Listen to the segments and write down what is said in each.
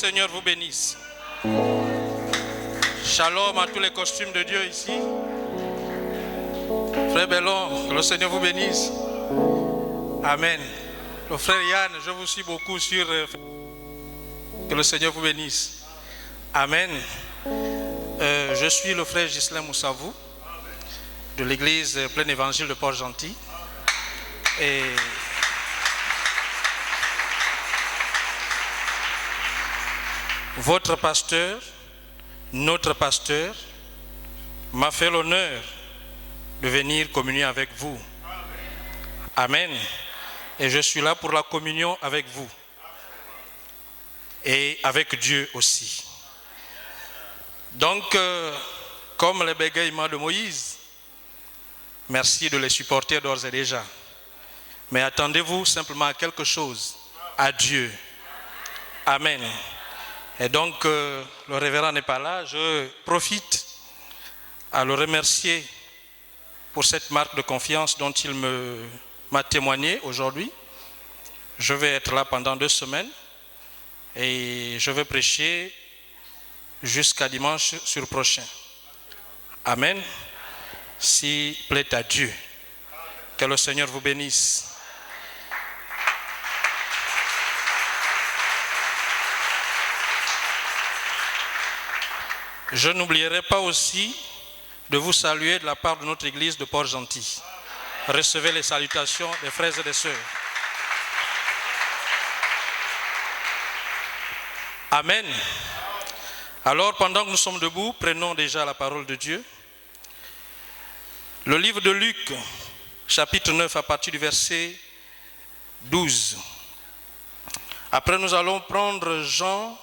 Seigneur vous bénisse. Shalom à tous les costumes de Dieu ici. Frère Bellon, que le Seigneur vous bénisse. Amen. Le frère Yann, je vous suis beaucoup sur... Que le Seigneur vous bénisse. Amen. Je suis le frère Ghislain Moussavou de l'église Plein Évangile de Port-Gentil. Et votre pasteur, notre pasteur, m'a fait l'honneur de venir communier avec vous. Amen. Et je suis là pour la communion avec vous. Et avec Dieu aussi. Donc, comme les bégaiements de Moïse, merci de les supporter d'ores et déjà. Mais attendez-vous simplement à quelque chose, à Dieu. Amen. Et donc, le révérend n'est pas là. Je profite à le remercier pour cette marque de confiance dont il m'a témoigné aujourd'hui. Je vais être là pendant 2 semaines et je vais prêcher jusqu'à dimanche sur prochain. Amen. S'il plaît à Dieu. Que le Seigneur vous bénisse. Je n'oublierai pas aussi de vous saluer de la part de notre église de Port-Gentil. Recevez les salutations des frères et des sœurs. Amen. Alors, pendant que nous sommes debout, prenons déjà la parole de Dieu. Le livre de Luc, chapitre 9, à partir du verset 12. Après, nous allons prendre Jean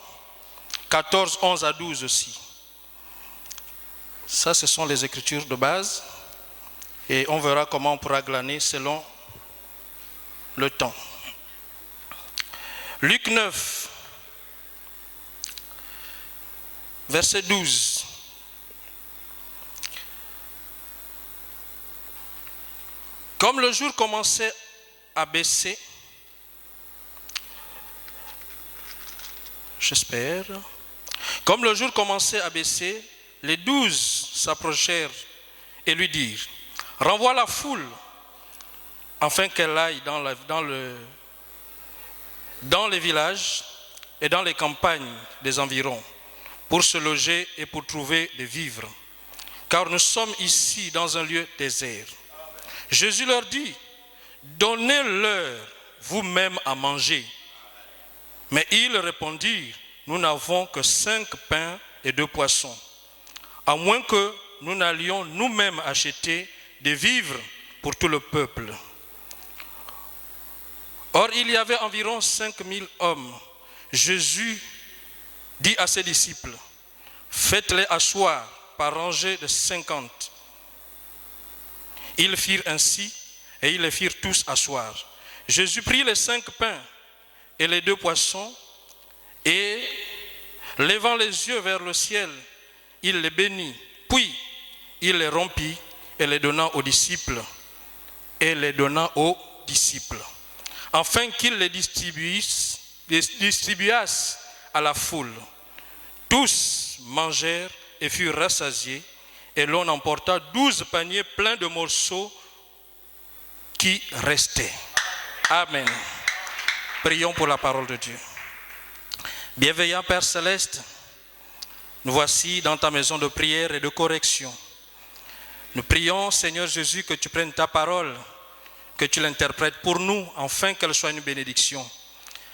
14, 11 à 12 aussi. Ça, ce sont les écritures de base. Et on verra comment on pourra glaner selon le temps. Luc 9, verset 12. Comme le jour commençait à baisser, j'espère, comme le jour commençait à baisser, les 12 s'approchèrent et lui dirent, renvoie la foule, afin qu'elle aille dans les villages et dans les campagnes des environs, pour se loger et pour trouver des vivres. Car nous sommes ici dans un lieu désert. Jésus leur dit, donnez-leur vous-même à manger. Mais ils répondirent, nous n'avons que 5 pains et 2 poissons. À moins que nous n'allions nous-mêmes acheter des vivres pour tout le peuple. Or, il y avait environ 5000 hommes. Jésus dit à ses disciples, faites-les asseoir par rangées de 50. Ils firent ainsi et ils les firent tous asseoir. Jésus prit les 5 pains et les 2 poissons et, levant les yeux vers le ciel, il les bénit, puis il les rompit et les donna aux disciples, afin qu'ils les distribuassent à la foule. Tous mangèrent et furent rassasiés, et l'on emporta 12 paniers pleins de morceaux qui restaient. Amen. Prions pour la parole de Dieu. Bienveillant Père Céleste, nous voici dans ta maison de prière et de correction. Nous prions, Seigneur Jésus, que tu prennes ta parole, que tu l'interprètes pour nous, afin qu'elle soit une bénédiction.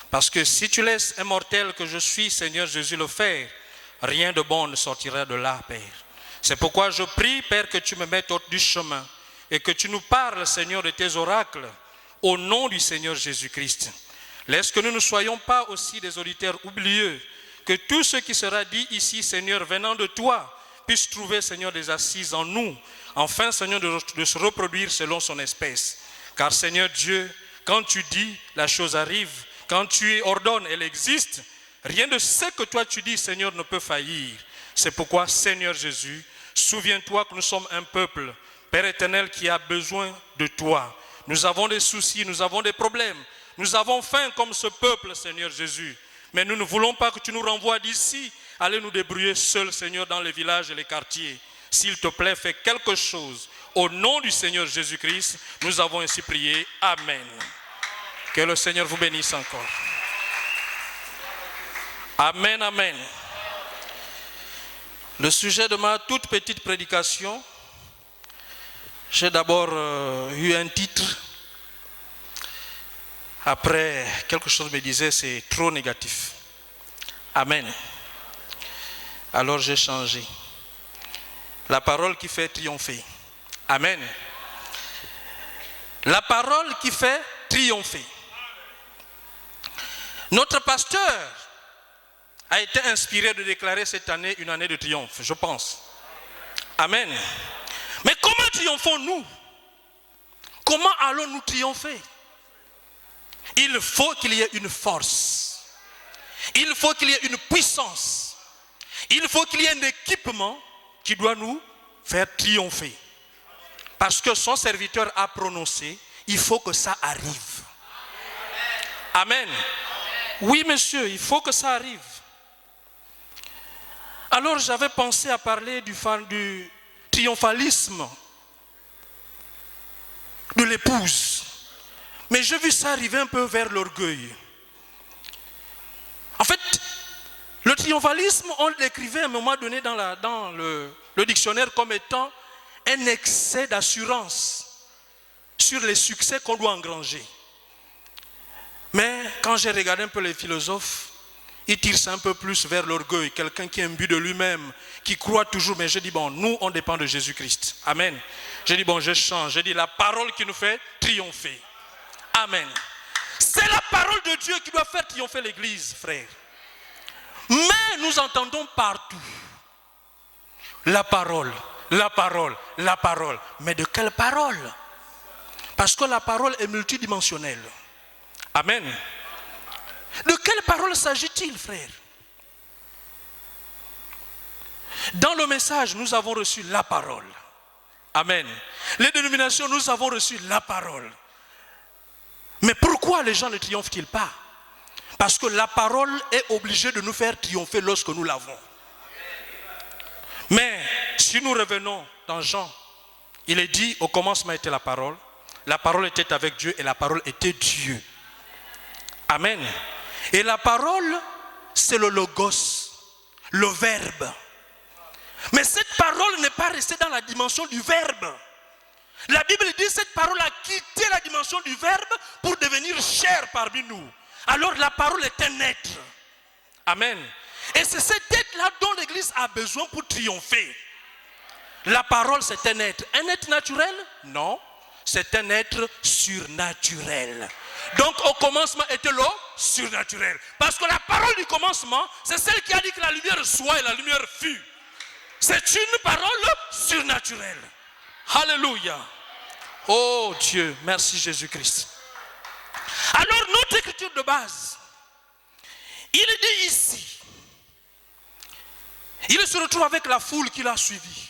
Parce que si tu laisses un mortel que je suis, Seigneur Jésus, le faire, rien de bon ne sortira de là, Père. C'est pourquoi je prie, Père, que tu me mettes hors du chemin et que tu nous parles, Seigneur, de tes oracles, au nom du Seigneur Jésus-Christ. Laisse que nous ne soyons pas aussi des auditeurs oublieux, que tout ce qui sera dit ici, Seigneur, venant de toi, puisse trouver, Seigneur, des assises en nous, afin, Seigneur, de se reproduire selon son espèce. Car, Seigneur Dieu, quand tu dis, la chose arrive. Quand tu ordonnes, elle existe. Rien de ce que toi tu dis, Seigneur, ne peut faillir. C'est pourquoi, Seigneur Jésus, souviens-toi que nous sommes un peuple, Père éternel, qui a besoin de toi. Nous avons des soucis, nous avons des problèmes. Nous avons faim comme ce peuple, Seigneur Jésus. Mais nous ne voulons pas que tu nous renvoies d'ici. Allez nous débrouiller seuls, Seigneur, dans les villages et les quartiers. S'il te plaît, fais quelque chose. Au nom du Seigneur Jésus-Christ, nous avons ainsi prié. Amen. Que le Seigneur vous bénisse encore. Amen, amen. Le sujet de ma toute petite prédication, j'ai d'abord eu un titre. Après, quelque chose me disait c'est trop négatif. Amen. Alors j'ai changé. La parole qui fait triompher. Amen. La parole qui fait triompher. Notre pasteur a été inspiré de déclarer cette année une année de triomphe, je pense. Amen. Mais comment triomphons-nous? Comment allons-nous triompher? Il faut qu'il y ait une force. Il faut qu'il y ait une puissance. Il faut qu'il y ait un équipement qui doit nous faire triompher. Parce que son serviteur a prononcé, il faut que ça arrive. Amen. Oui, monsieur, il faut que ça arrive. Alors j'avais pensé à parler du triomphalisme de l'épouse. Mais j'ai vu ça arriver un peu vers l'orgueil. En fait, le triomphalisme, on l'écrivait à un moment donné dans le dictionnaire comme étant un excès d'assurance sur les succès qu'on doit engranger. Mais quand j'ai regardé un peu les philosophes, ils tirent ça un peu plus vers l'orgueil. Quelqu'un qui est imbu de lui-même, qui croit toujours. Mais j'ai dit, bon, nous, on dépend de Jésus-Christ. Amen. J'ai dit, bon, je change. J'ai dit, la parole qui nous fait triompher. Amen. C'est la parole de Dieu qui doit faire triompher l'Église, frère. Mais nous entendons partout la parole, la parole, la parole. Mais de quelle parole? Parce que la parole est multidimensionnelle. Amen. De quelle parole s'agit-il, frère? Dans le message, nous avons reçu la parole. Amen. Les dénominations, nous avons reçu la parole. Mais pourquoi les gens ne triomphent-ils pas? Parce que la parole est obligée de nous faire triompher lorsque nous l'avons. Mais si nous revenons dans Jean, il est dit, au commencement était la parole était avec Dieu et la parole était Dieu. Amen. Et la parole, c'est le logos, le verbe. Mais cette parole n'est pas restée dans la dimension du verbe. La Bible dit que cette parole a quitté la dimension du verbe pour devenir chair parmi nous. Alors la parole est un être. Amen. Et c'est cet être-là dont l'Église a besoin pour triompher. La parole, c'est un être. Un être naturel? Non. C'est un être surnaturel. Donc au commencement était le surnaturel. Parce que la parole du commencement, c'est celle qui a dit que la lumière soit et la lumière fut. C'est une parole surnaturelle. Alléluia. Oh Dieu, merci Jésus-Christ. Alors notre écriture de base, il dit ici, il se retrouve avec la foule qui l'a suivi.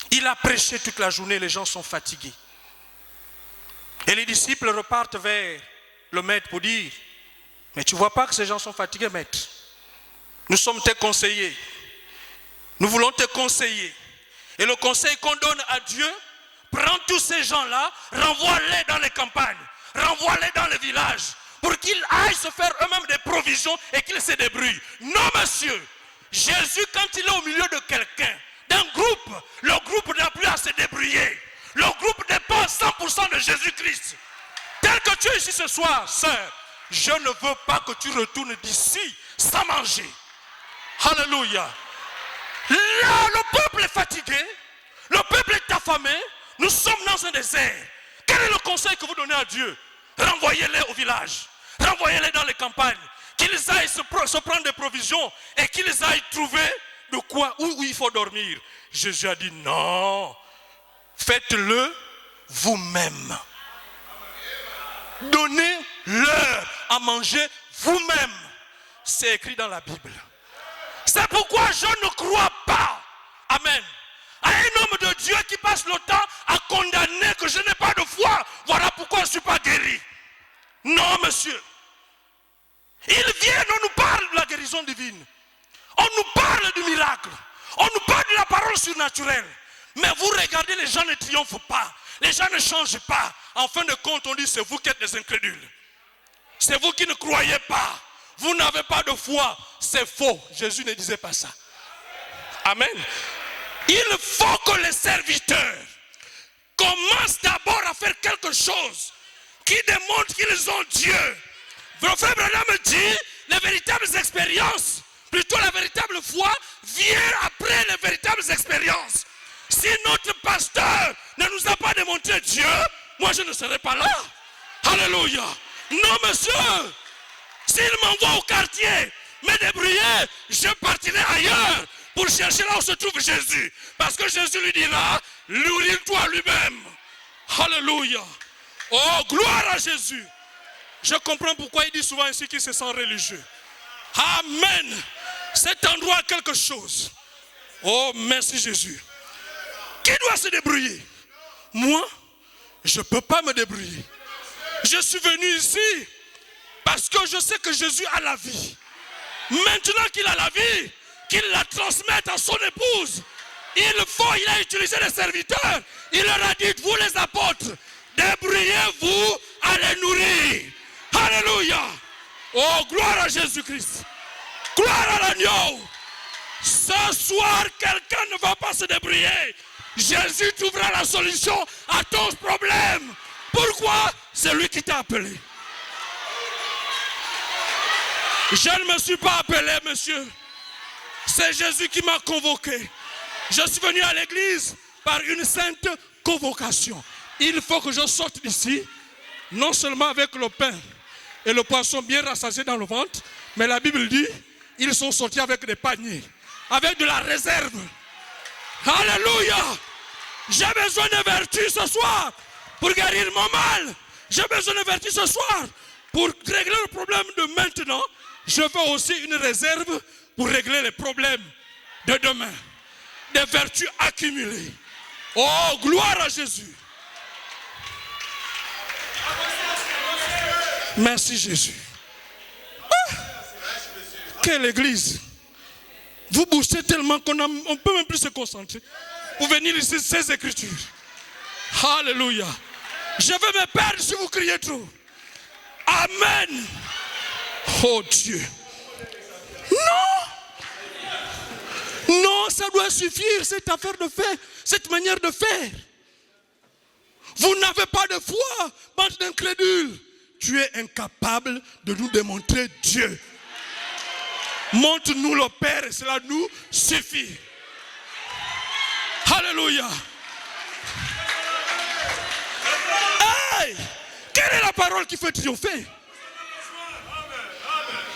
Il a prêché toute la journée, les gens sont fatigués. Et les disciples repartent vers le maître pour dire, mais tu ne vois pas que ces gens sont fatigués, maître? Nous sommes tes conseillers. Nous voulons te conseiller. Et le conseil qu'on donne à Dieu, prends tous ces gens-là, renvoie-les dans les campagnes, renvoie-les dans les villages, pour qu'ils aillent se faire eux-mêmes des provisions et qu'ils se débrouillent. Non, monsieur. Jésus, quand il est au milieu de quelqu'un, d'un groupe, le groupe n'a plus à se débrouiller. Le groupe dépend 100% de Jésus-Christ. Tel que tu es ici ce soir, sœur, je ne veux pas que tu retournes d'ici sans manger. Alléluia. Là, le peuple est fatigué, le peuple est affamé, nous sommes dans un désert. Quel est le conseil que vous donnez à Dieu? Renvoyez-les au village, renvoyez-les dans les campagnes, qu'ils aillent se prendre des provisions et qu'ils aillent trouver de quoi, où il faut dormir. Jésus a dit non, faites-le vous-même. Donnez-leur à manger vous-même. C'est écrit dans la Bible. C'est pourquoi je ne crois pas, amen, à un homme de Dieu qui passe le temps à condamner que je n'ai pas de foi. Voilà pourquoi je ne suis pas guéri. Non, monsieur. Ils viennent, on nous parle de la guérison divine. On nous parle du miracle. On nous parle de la parole surnaturelle. Mais vous regardez, les gens ne triomphent pas. Les gens ne changent pas. En fin de compte, on dit c'est vous qui êtes des incrédules. C'est vous qui ne croyez pas. Vous n'avez pas de foi. C'est faux. Jésus ne disait pas ça. Amen. Il faut que les serviteurs commencent d'abord à faire quelque chose qui démontre qu'ils ont Dieu. Votre frère Branham me dit, les véritables expériences, plutôt la véritable foi, vient après les véritables expériences. Si notre pasteur ne nous a pas démontré Dieu, moi je ne serai pas là. Alléluia. Non monsieur, s'il m'envoie au quartier me débrouiller, je partirai ailleurs pour chercher là où se trouve Jésus. Parce que Jésus lui dira, nourris-toi lui-même. Alléluia. Oh, gloire à Jésus. Je comprends pourquoi il dit souvent ainsi qu'il se sent religieux. Amen. Cet endroit a quelque chose. Oh, merci Jésus. Qui doit se débrouiller? Moi, je ne peux pas me débrouiller. Je suis venu ici parce que je sais que Jésus a la vie. Maintenant qu'il a la vie, qu'il la transmette à son épouse. Il a utilisé les serviteurs. Il leur a dit, vous les apôtres, débrouillez-vous à les nourrir. Alléluia. Oh, gloire à Jésus-Christ. Gloire à l'agneau. Ce soir, quelqu'un ne va pas se débrouiller. Jésus trouvera la solution à ton problème. Pourquoi? C'est lui qui t'a appelé. Je ne me suis pas appelé, monsieur. C'est Jésus qui m'a convoqué. Je suis venu à l'église par une sainte convocation. Il faut que je sorte d'ici, non seulement avec le pain et le poisson bien rassasiés dans le ventre, mais la Bible dit, ils sont sortis avec des paniers, avec de la réserve. Alléluia. J'ai besoin de vertu ce soir pour guérir mon mal. J'ai besoin de vertu ce soir pour régler le problème de maintenant. Je veux aussi une réserve pour régler les problèmes de demain. Des vertus accumulées. Oh, gloire à Jésus. Merci Jésus. Ah, quelle église. Vous bougez tellement qu'on ne peut même plus se concentrer pour venir ici ces écritures. Alléluia. Je vais me perdre si vous criez trop. Amen. Oh Dieu. Non. Non, ça doit suffire, cette affaire de faire, cette manière de faire. Vous n'avez pas de foi, bande d'incrédules. Tu es incapable de nous démontrer Dieu. Montre-nous le Père et cela nous suffit. Alléluia. Hey! Quelle est la parole qui fait triompher?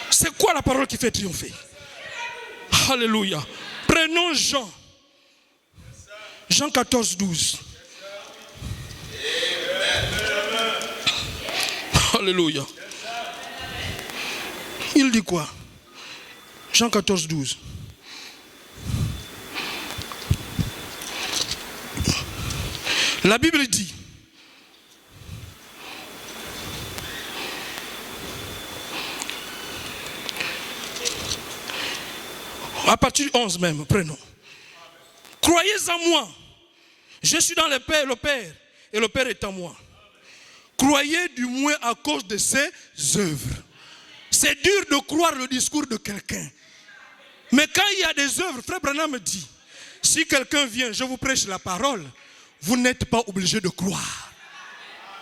C'est quoi la parole qui fait triompher? Alléluia. Prenons Jean. Jean 14, 12. Alléluia. Il dit quoi? Jean 14, 12. La Bible dit, à partir du 11 même, prenons. Croyez en moi. Je suis dans le Père et le Père est en moi. Croyez du moins à cause de ses œuvres. C'est dur de croire le discours de quelqu'un. Mais quand il y a des œuvres, Frère Branham me dit, si quelqu'un vient, je vous prêche la parole, vous n'êtes pas obligé de croire.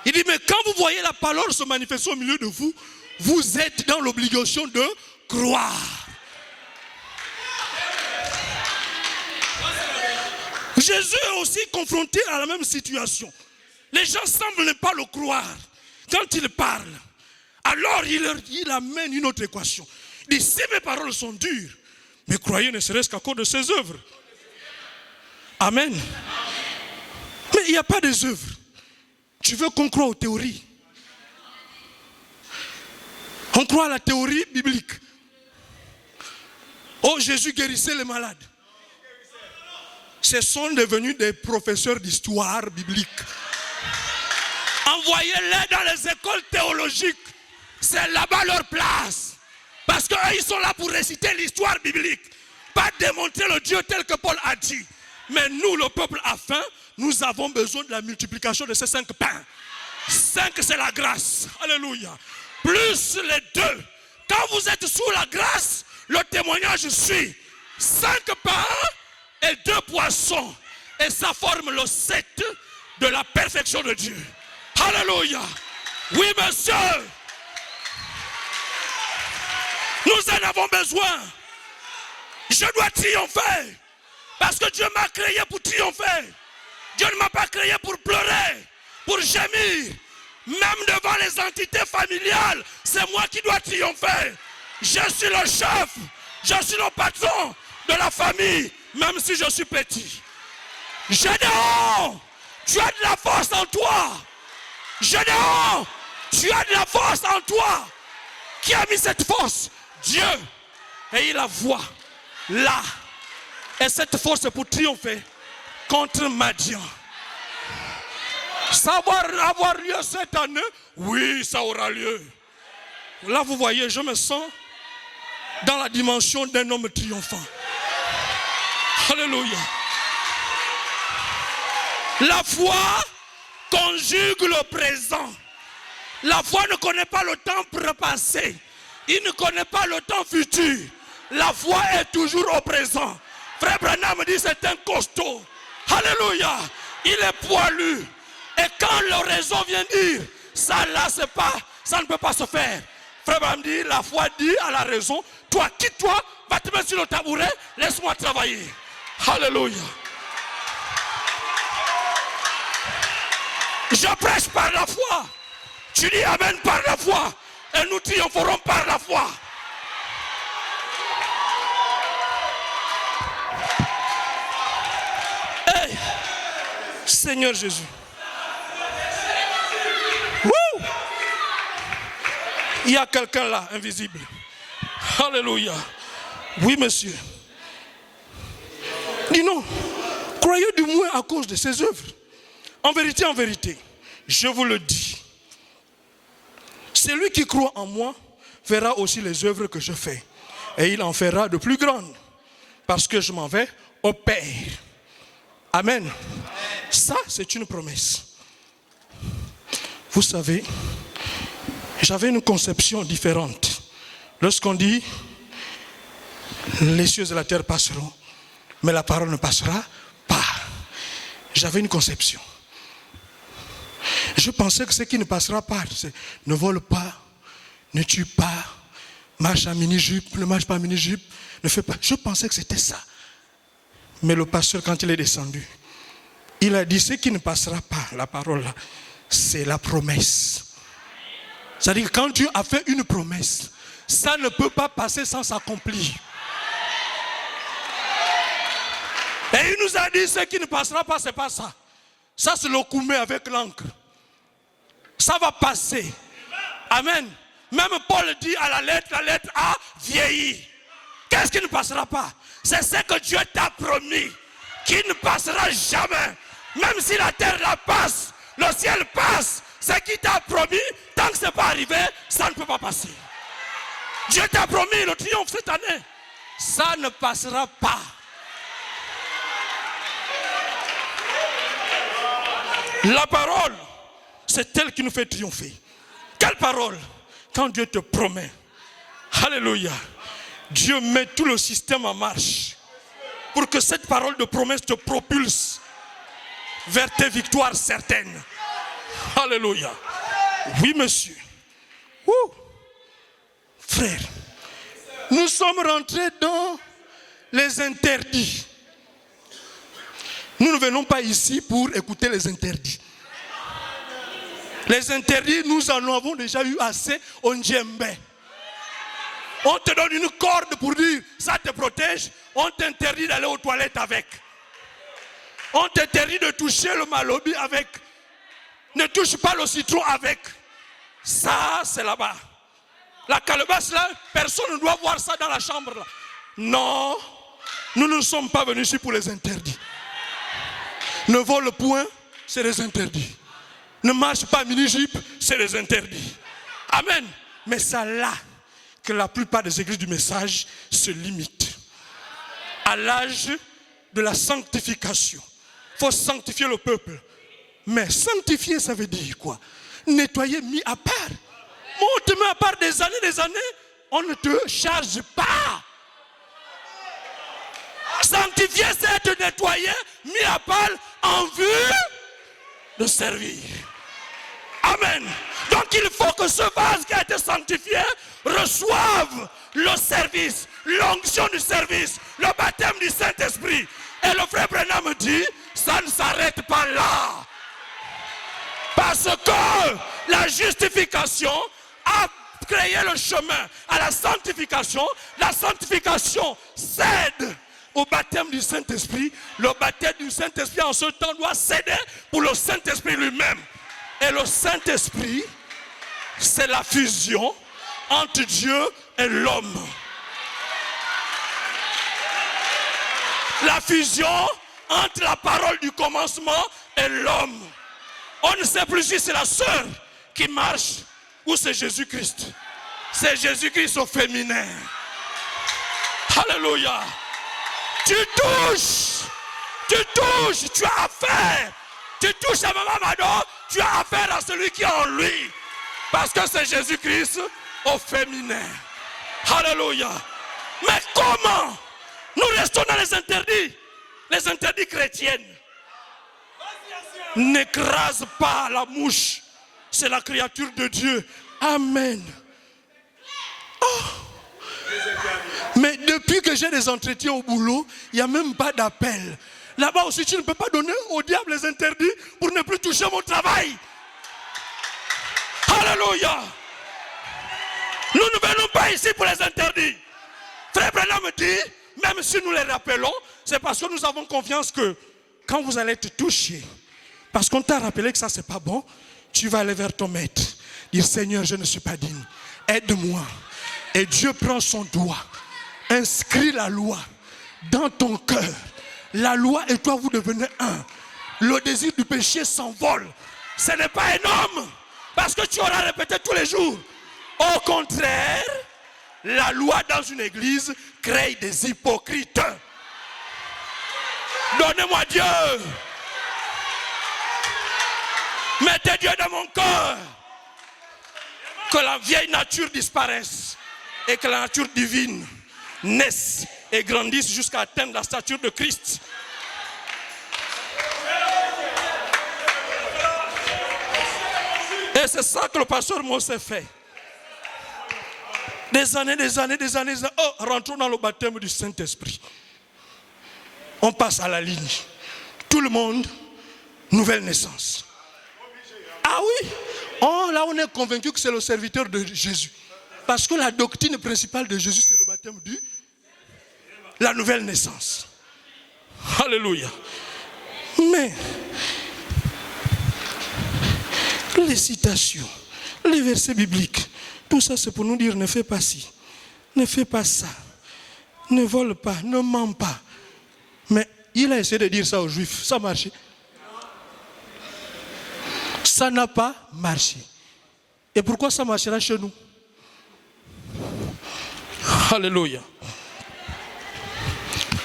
Il dit, mais quand vous voyez la parole se manifester au milieu de vous, vous êtes dans l'obligation de croire. Jésus est aussi confronté à la même situation. Les gens semblent ne pas le croire. Quand il parle, alors il amène une autre équation. Il dit, si mes paroles sont dures, mais croyez ne serait-ce qu'à cause de ses œuvres. Amen. Mais il n'y a pas des œuvres. Tu veux qu'on croie aux théories. On croit à la théorie biblique. Oh, Jésus guérissait les malades. Ce sont devenus des professeurs d'histoire biblique. Envoyez-les dans les écoles théologiques. C'est là-bas leur place. Parce qu'eux, ils sont là pour réciter l'histoire biblique. Pas démontrer le Dieu tel que Paul a dit. Mais nous, le peuple a faim, nous avons besoin de la multiplication de ces 5 pains. 5, c'est la grâce. Alléluia. Plus les 2. Quand vous êtes sous la grâce, le témoignage suit. 5 pains et 2 poissons. Et ça forme le 7 de la perfection de Dieu. Alléluia. Oui, monsieur. Nous en avons besoin. Je dois triompher. Parce que Dieu m'a créé pour triompher. Dieu ne m'a pas créé pour pleurer, pour gémir. Même devant les entités familiales, c'est moi qui dois triompher. Je suis le chef, je suis le patron de la famille, même si je suis petit. Gédéon, tu as de la force en toi. Gédéon, tu as de la force en toi. Qui a mis cette force? Dieu. Et il la voit là. Et cette force est pour triompher contre Madian. Ça va avoir lieu cette année? Oui, ça aura lieu. Là, vous voyez, je me sens dans la dimension d'un homme triomphant. Alléluia. La foi conjugue le présent. La foi ne connaît pas le temps passé. Il ne connaît pas le temps futur. La foi est toujours au présent. Frère Branham me dit c'est un costaud. Alléluia. Il est poilu. Et quand l'oraison vient dire ça là c'est pas, ça ne peut pas se faire. Frère Branham dit la foi dit à la raison, toi quitte-toi, va te mettre sur le tabouret, laisse-moi travailler. Alléluia. Je prêche par la foi. Tu dis amen par la foi. Et nous triompherons par la foi. Hey, Seigneur Jésus. Woo! Il y a quelqu'un là, invisible. Alléluia. Oui, monsieur. Dis non. Croyez du moins à cause de ses œuvres. En vérité, je vous le dis. Celui qui croit en moi verra aussi les œuvres que je fais. Et il en fera de plus grandes. Parce que je m'en vais au Père. Amen. Ça, c'est une promesse. Vous savez, j'avais une conception différente. Lorsqu'on dit, les cieux et la terre passeront, mais la parole ne passera pas. J'avais une conception. Je pensais que ce qui ne passera pas, c'est ne vole pas, ne tue pas, marche en mini-jupe, ne marche pas en mini-jupe, ne fait pas. Je pensais que c'était ça. Mais le pasteur, quand il est descendu, il a dit ce qui ne passera pas, la parole là, c'est la promesse. C'est-à-dire que quand Dieu a fait une promesse, ça ne peut pas passer sans s'accomplir. Et il nous a dit ce qui ne passera pas, c'est pas ça. Ça c'est le koumé avec l'encre. Ça va passer. Amen. Même Paul dit à la lettre A vieillit. Qu'est-ce qui ne passera pas? C'est ce que Dieu t'a promis, qui ne passera jamais. Même si la terre la passe, le ciel passe, ce qui t'a promis, tant que ce n'est pas arrivé, ça ne peut pas passer. Dieu t'a promis le triomphe cette année. Ça ne passera pas. La parole, c'est elle qui nous fait triompher. Quelle parole? Quand Dieu te promet. Alléluia. Dieu met tout le système en marche pour que cette parole de promesse te propulse vers tes victoires certaines. Alléluia. Oui, monsieur. Ouh. Frère, nous sommes rentrés dans les interdits. Nous ne venons pas ici pour écouter les interdits. Les interdits, nous en avons déjà eu assez au Ndjembe. On te donne une corde pour dire ça te protège. On t'interdit d'aller aux toilettes avec. On t'interdit de toucher le malobi avec. Ne touche pas le citron avec. Ça, c'est là-bas. La calebasse là, personne ne doit voir ça dans la chambre là. Non, nous ne sommes pas venus ici pour les interdits. Ne vole point, c'est les interdits. Ne marche pas mini-jupe, c'est les interdits. Amen. Mais ça là, que la plupart des églises du message se limitent à l'âge de la sanctification. Il faut sanctifier le peuple. Mais sanctifier, ça veut dire quoi? Nettoyer, mis à part. On te met à part des années, on ne te charge pas. Sanctifier, c'est te nettoyer, mis à part en vue de servir. Amen. Donc il faut que ce vase qui a été sanctifié reçoive le service, l'onction du service, le baptême du Saint-Esprit. Et le frère Branham dit, ça ne s'arrête pas là. Parce que la justification a créé le chemin à la sanctification. La sanctification cède au baptême du Saint-Esprit. Le baptême du Saint-Esprit en ce temps doit céder pour le Saint-Esprit lui-même. Et le Saint-Esprit, c'est la fusion entre Dieu et l'homme. La fusion entre la parole du commencement et l'homme. On ne sait plus si c'est la sœur qui marche ou c'est Jésus-Christ. C'est Jésus-Christ au féminin. Alléluia. Tu touches, tu as affaire. Tu touches à Maman Mado, tu as affaire à celui qui est en lui. Parce que c'est Jésus-Christ au féminin. Alléluia. Mais comment nous restons dans les interdits chrétiens? N'écrase pas la mouche. C'est la créature de Dieu. Amen. Oh. Mais depuis que j'ai des entretiens au boulot, il n'y a même pas d'appel. Là-bas aussi, tu ne peux pas donner au diable les interdits pour ne plus toucher mon travail. Alléluia. Nous ne venons pas ici pour les interdits. Frère Branham me dit, même si nous les rappelons, c'est parce que nous avons confiance que quand vous allez te toucher, parce qu'on t'a rappelé que ça c'est pas bon, tu vas aller vers ton maître, dire Seigneur, je ne suis pas digne, aide-moi. Et Dieu prend son doigt, inscrit la loi dans ton cœur. La loi et toi vous devenez un. Le désir du péché s'envole. Ce n'est pas énorme, parce que tu auras répété tous les jours. Au contraire, la loi dans une église crée des hypocrites. Donnez-moi Dieu. Mettez Dieu dans mon cœur. Que la vieille nature disparaisse et que la nature divine naisse et grandisse jusqu'à atteindre la stature de Christ. Et c'est ça que le pasteur Mose fait. Des années. Oh, rentrons dans le baptême du Saint-Esprit. On passe à la ligne. Tout le monde, nouvelle naissance. Ah oui, oh, là on est convaincu que c'est le serviteur de Jésus. Parce que la doctrine principale de Jésus, c'est le baptême du la nouvelle naissance. Alléluia. Mais les citations, les versets bibliques, tout ça c'est pour nous dire ne fais pas ci, ne fais pas ça, ne vole pas, ne mens pas. Mais il a essayé de dire ça aux Juifs, ça a marché. Ça n'a pas marché. Et pourquoi ça marchera chez nous? Alléluia.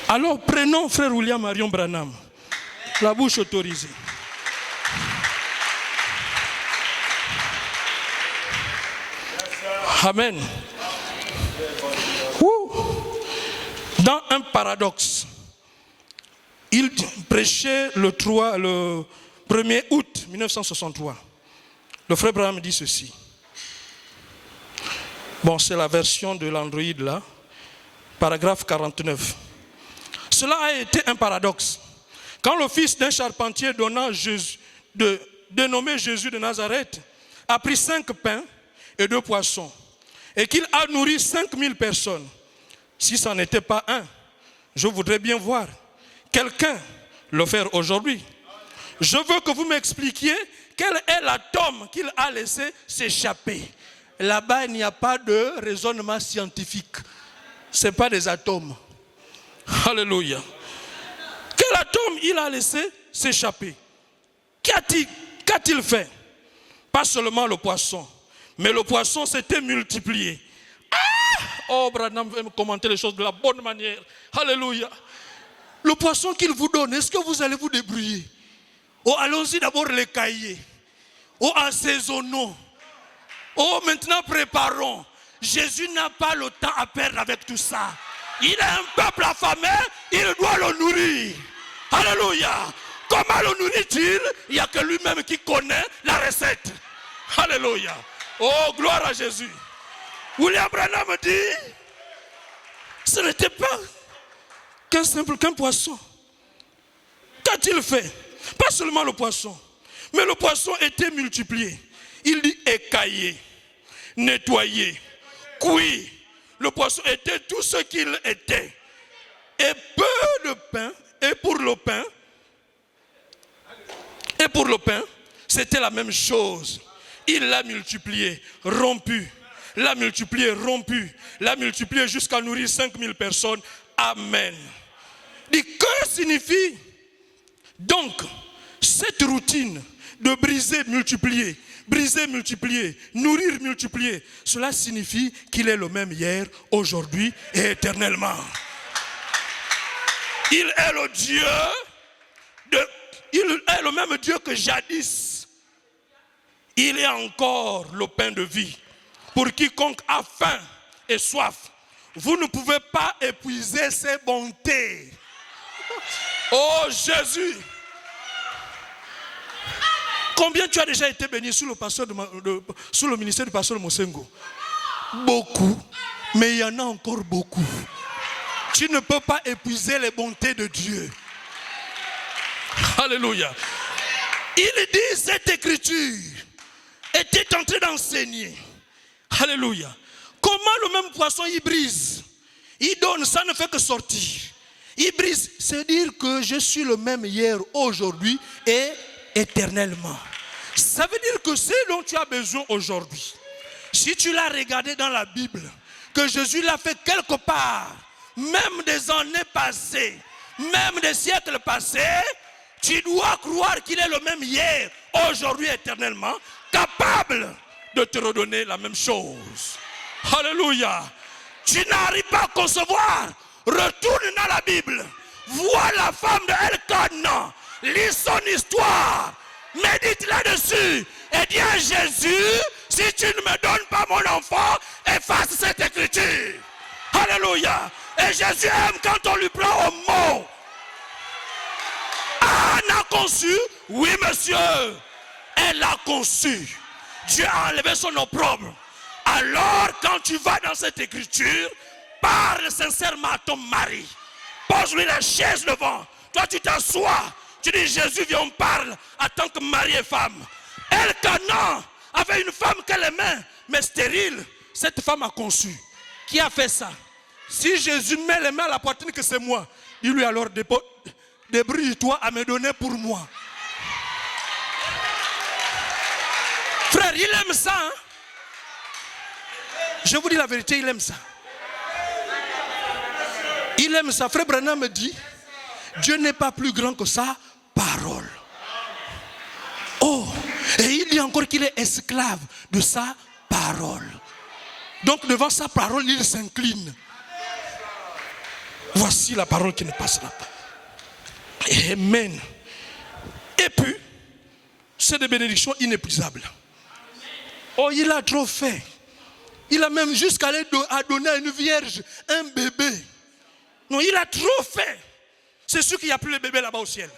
Alors prenons frère William Marion Branham, la bouche autorisée. Amen. Dans un paradoxe, il prêchait le 1er août 1963. Le frère Branham dit ceci. Bon, c'est la version de l'Android là, paragraphe 49. Cela a été un paradoxe. Quand le fils d'un charpentier dénommé Jésus de Nazareth a pris 5 pains et 2 poissons et qu'il a nourri 5000 personnes, si ça n'était pas un, je voudrais bien voir quelqu'un le faire aujourd'hui. Je veux que vous m'expliquiez quel est l'atome qu'il a laissé s'échapper. Là-bas, il n'y a pas de raisonnement scientifique. Ce n'est pas des atomes. Alléluia. Quel atome il a laissé s'échapper? Qu'a-t-il fait? Pas seulement le poisson, mais le poisson s'était multiplié. Ah! Oh, Branham veut me commenter les choses de la bonne manière. Alléluia. Le poisson qu'il vous donne, est-ce que vous allez vous débrouiller? Oh, allons-y d'abord les cahiers. Oh, assaisonnons. Oh, maintenant préparons. Jésus n'a pas le temps à perdre avec tout ça. Il a un peuple affamé, il doit le nourrir. Alléluia. Comment le nourrit-il? Il n'y a que lui-même qui connaît la recette. Alléluia. Oh, gloire à Jésus. William Branham dit, ce n'était pas qu'un poisson. Qu'a-t-il fait? Pas seulement le poisson, mais le poisson était multiplié. Il dit écaillé, nettoyé, cuit. Le poisson était tout ce qu'il était. Et peu de pain, et pour le pain, c'était la même chose. Il l'a multiplié, rompu. L'a multiplié, rompu. L'a multiplié jusqu'à nourrir 5000 personnes. Amen. Dit, que signifie donc cette routine de briser, multiplier, nourrir, multiplier? Cela signifie qu'il est le même hier, aujourd'hui et éternellement. Il est le Dieu, il est le même Dieu que jadis. Il est encore le pain de vie. Pour quiconque a faim et soif, vous ne pouvez pas épuiser ses bontés. Oh Jésus! Combien tu as déjà été béni sous le ministère du pasteur Mosengo? Beaucoup, mais il y en a encore beaucoup. Tu ne peux pas épuiser les bontés de Dieu. Alléluia. Il dit, cette écriture était en train d'enseigner. Alléluia. Comment le même poisson il brise? Il donne, ça ne fait que sortir. Il brise, c'est dire que je suis le même hier, aujourd'hui et éternellement. Ça veut dire que ce dont tu as besoin aujourd'hui, si tu l'as regardé dans la Bible, que Jésus l'a fait quelque part, même des années passées, même des siècles passés, tu dois croire qu'il est le même hier, aujourd'hui, éternellement, capable de te redonner la même chose. Alléluia. Tu n'arrives pas à concevoir. Retourne dans la Bible. Vois la femme de Elkanah. Lis son histoire. Médite là-dessus. Et dis à Jésus, si tu ne me donnes pas mon enfant, efface cette écriture. Alléluia. Et Jésus aime quand on lui prend au mot. Anne a conçu? Oui, monsieur. Elle a conçu. Dieu a enlevé son opprobre. Alors, quand tu vas dans cette écriture, parle sincèrement à ton mari. Pose-lui la chaise devant. Toi, tu t'assois. Tu dis, Jésus, viens, on parle en tant que mari et femme. Elkanah avait une femme qu'elle aimait, mais stérile. Cette femme a conçu. Qui a fait ça? Si Jésus met les mains à la poitrine, que c'est moi, dis-lui alors, débrouille-toi à me donner pour moi. Frère, il aime ça. Hein? Je vous dis la vérité, il aime ça. Il aime ça. Frère Branham me dit, Dieu n'est pas plus grand que sa parole. Oh, et il dit encore qu'il est esclave de sa parole. Donc devant sa parole, il s'incline. Voici la parole qui ne passe là. Amen. Et puis, c'est des bénédictions inépuisables. Oh, il a trop fait. Il a même jusqu'à aller donner à une vierge un bébé. Non, il a trop fait. C'est sûr qu'il n'y a plus de bébé là-bas au ciel.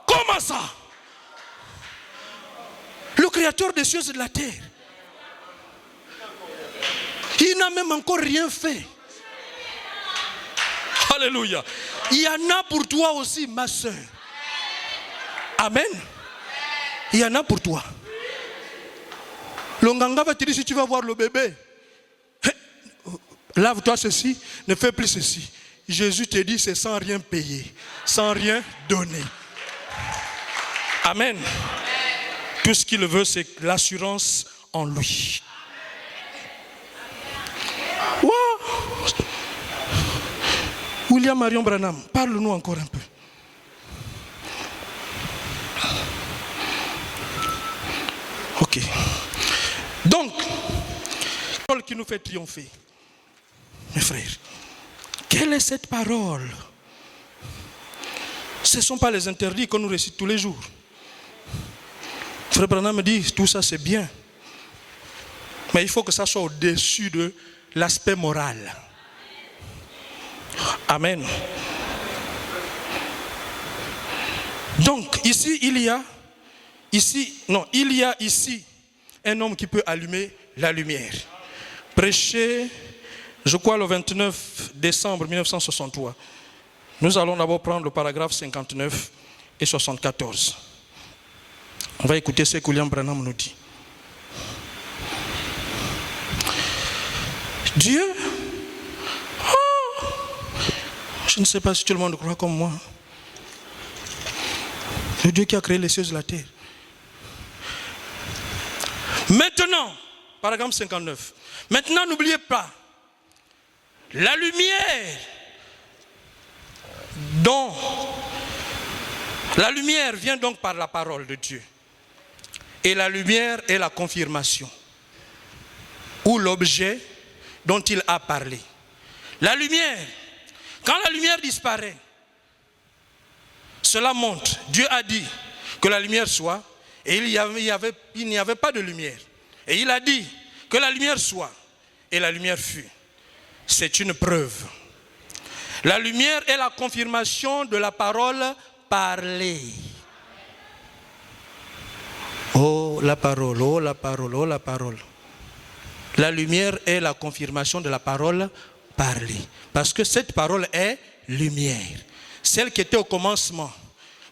Comment ça? Le créateur des cieux et de la terre. Il n'a même encore rien fait. Alléluia. Il y en a pour toi aussi, ma soeur. Amen. Il y en a pour toi. Le nganga va te dire, si tu vas voir le bébé, lave-toi ceci, ne fais plus ceci. Jésus te dit, c'est sans rien payer, sans rien donner. Amen. Tout ce qu'il veut, c'est l'assurance en lui. Wow. William Marion Branham, parle-nous encore un peu. Ok. Donc, qui nous fait triompher. mes frères, quelle est cette parole? Ce ne sont pas les interdits qu'on nous récite tous les jours. Frère Branham me dit, tout ça c'est bien. Mais il faut que ça soit au-dessus de l'aspect moral. Amen. Donc, ici, il y a ici un homme qui peut allumer la lumière. Prêché, je crois, le 29 décembre 1963. Nous allons d'abord prendre le paragraphe 59 et 74. On va écouter ce que William Branham nous dit. Dieu, je ne sais pas si tout le monde croit comme moi. Le Dieu qui a créé les cieux et la terre. Maintenant, paragraphe 59. Maintenant, n'oubliez pas, la lumière vient donc par la parole de Dieu. Et la lumière est la confirmation ou l'objet dont il a parlé. La lumière, quand la lumière disparaît, cela montre, Dieu a dit que la lumière soit, et il n'y avait pas de lumière. Et il a dit que la lumière soit, et la lumière fut. C'est une preuve. La lumière est la confirmation de la parole parlée. Oh la parole, oh la parole, oh la parole. La lumière est la confirmation de la parole parlée. Parce que cette parole est lumière. Celle qui était au commencement,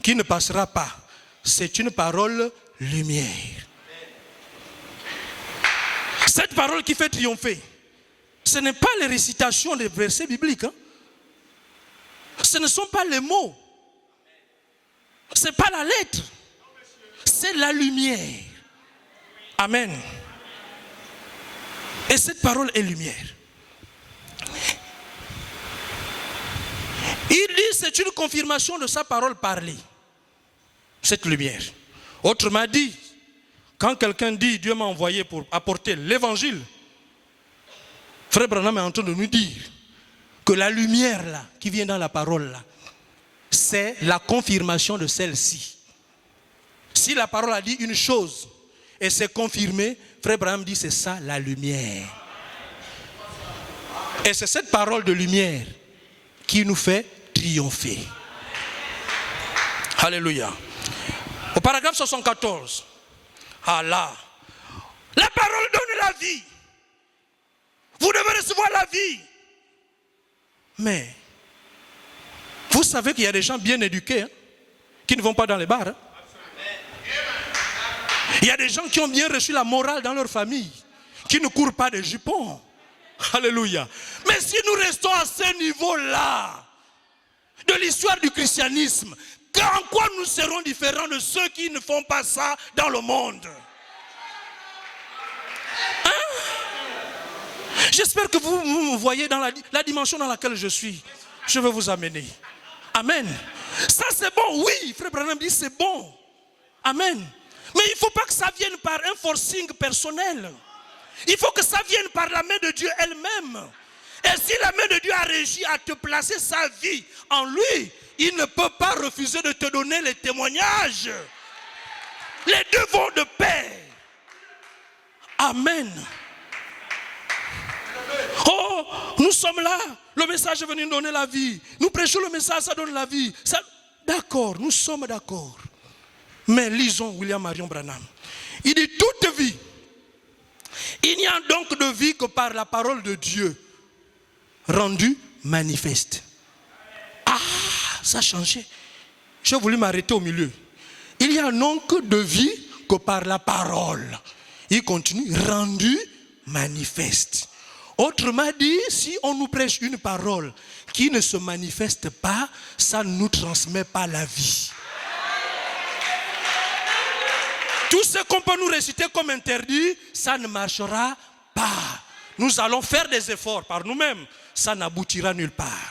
qui ne passera pas, c'est une parole lumière. Cette parole qui fait triompher, ce n'est pas les récitations des versets bibliques. Ce ne sont pas les mots. Ce n'est pas la lettre. C'est la lumière. Amen. Et cette parole est lumière. Il dit c'est une confirmation de sa parole parlée. Cette lumière. Autrement dit, quand quelqu'un dit Dieu m'a envoyé pour apporter l'évangile, Frère Branham est en train de nous dire que la lumière là, qui vient dans la parole là, c'est la confirmation de celle-ci. Si la parole a dit une chose et c'est confirmé, Frère Branham dit c'est ça la lumière. Et c'est cette parole de lumière qui nous fait triompher. Alléluia. Au paragraphe 74. Allah. La parole donne la vie. Vous devez recevoir la vie. Mais, vous savez qu'il y a des gens bien éduqués qui ne vont pas dans les bars. Il y a des gens qui ont bien reçu la morale dans leur famille, qui ne courent pas de jupons. Alléluia. Mais si nous restons à ce niveau-là de l'histoire du christianisme, en quoi nous serons différents de ceux qui ne font pas ça dans le monde? J'espère que vous me voyez dans la dimension dans laquelle je suis. Je vais vous amener. Amen. Ça c'est bon, oui, Frère Branham dit c'est bon. Amen. Mais il ne faut pas que ça vienne par un forcing personnel. Il faut que ça vienne par la main de Dieu elle-même. Et si la main de Dieu a réussi à te placer sa vie en lui, il ne peut pas refuser de te donner les témoignages. Les deux vont de pair. Amen. Oh, nous sommes là. Le message est venu nous donner la vie. Nous prêchons le message, ça donne la vie. D'accord, nous sommes d'accord. Mais lisons William Marion Branham. Il dit toute vie. Il n'y a donc de vie que par la parole de Dieu rendue manifeste. Ah, ça a changé. J'ai voulu m'arrêter au milieu. Il y a donc de vie que par la parole. Il continue, rendue manifeste. Autrement dit, si on nous prêche une parole qui ne se manifeste pas, ça ne nous transmet pas la vie. Tout ce qu'on peut nous réciter comme interdit, ça ne marchera pas. Nous allons faire des efforts par nous-mêmes, ça n'aboutira nulle part.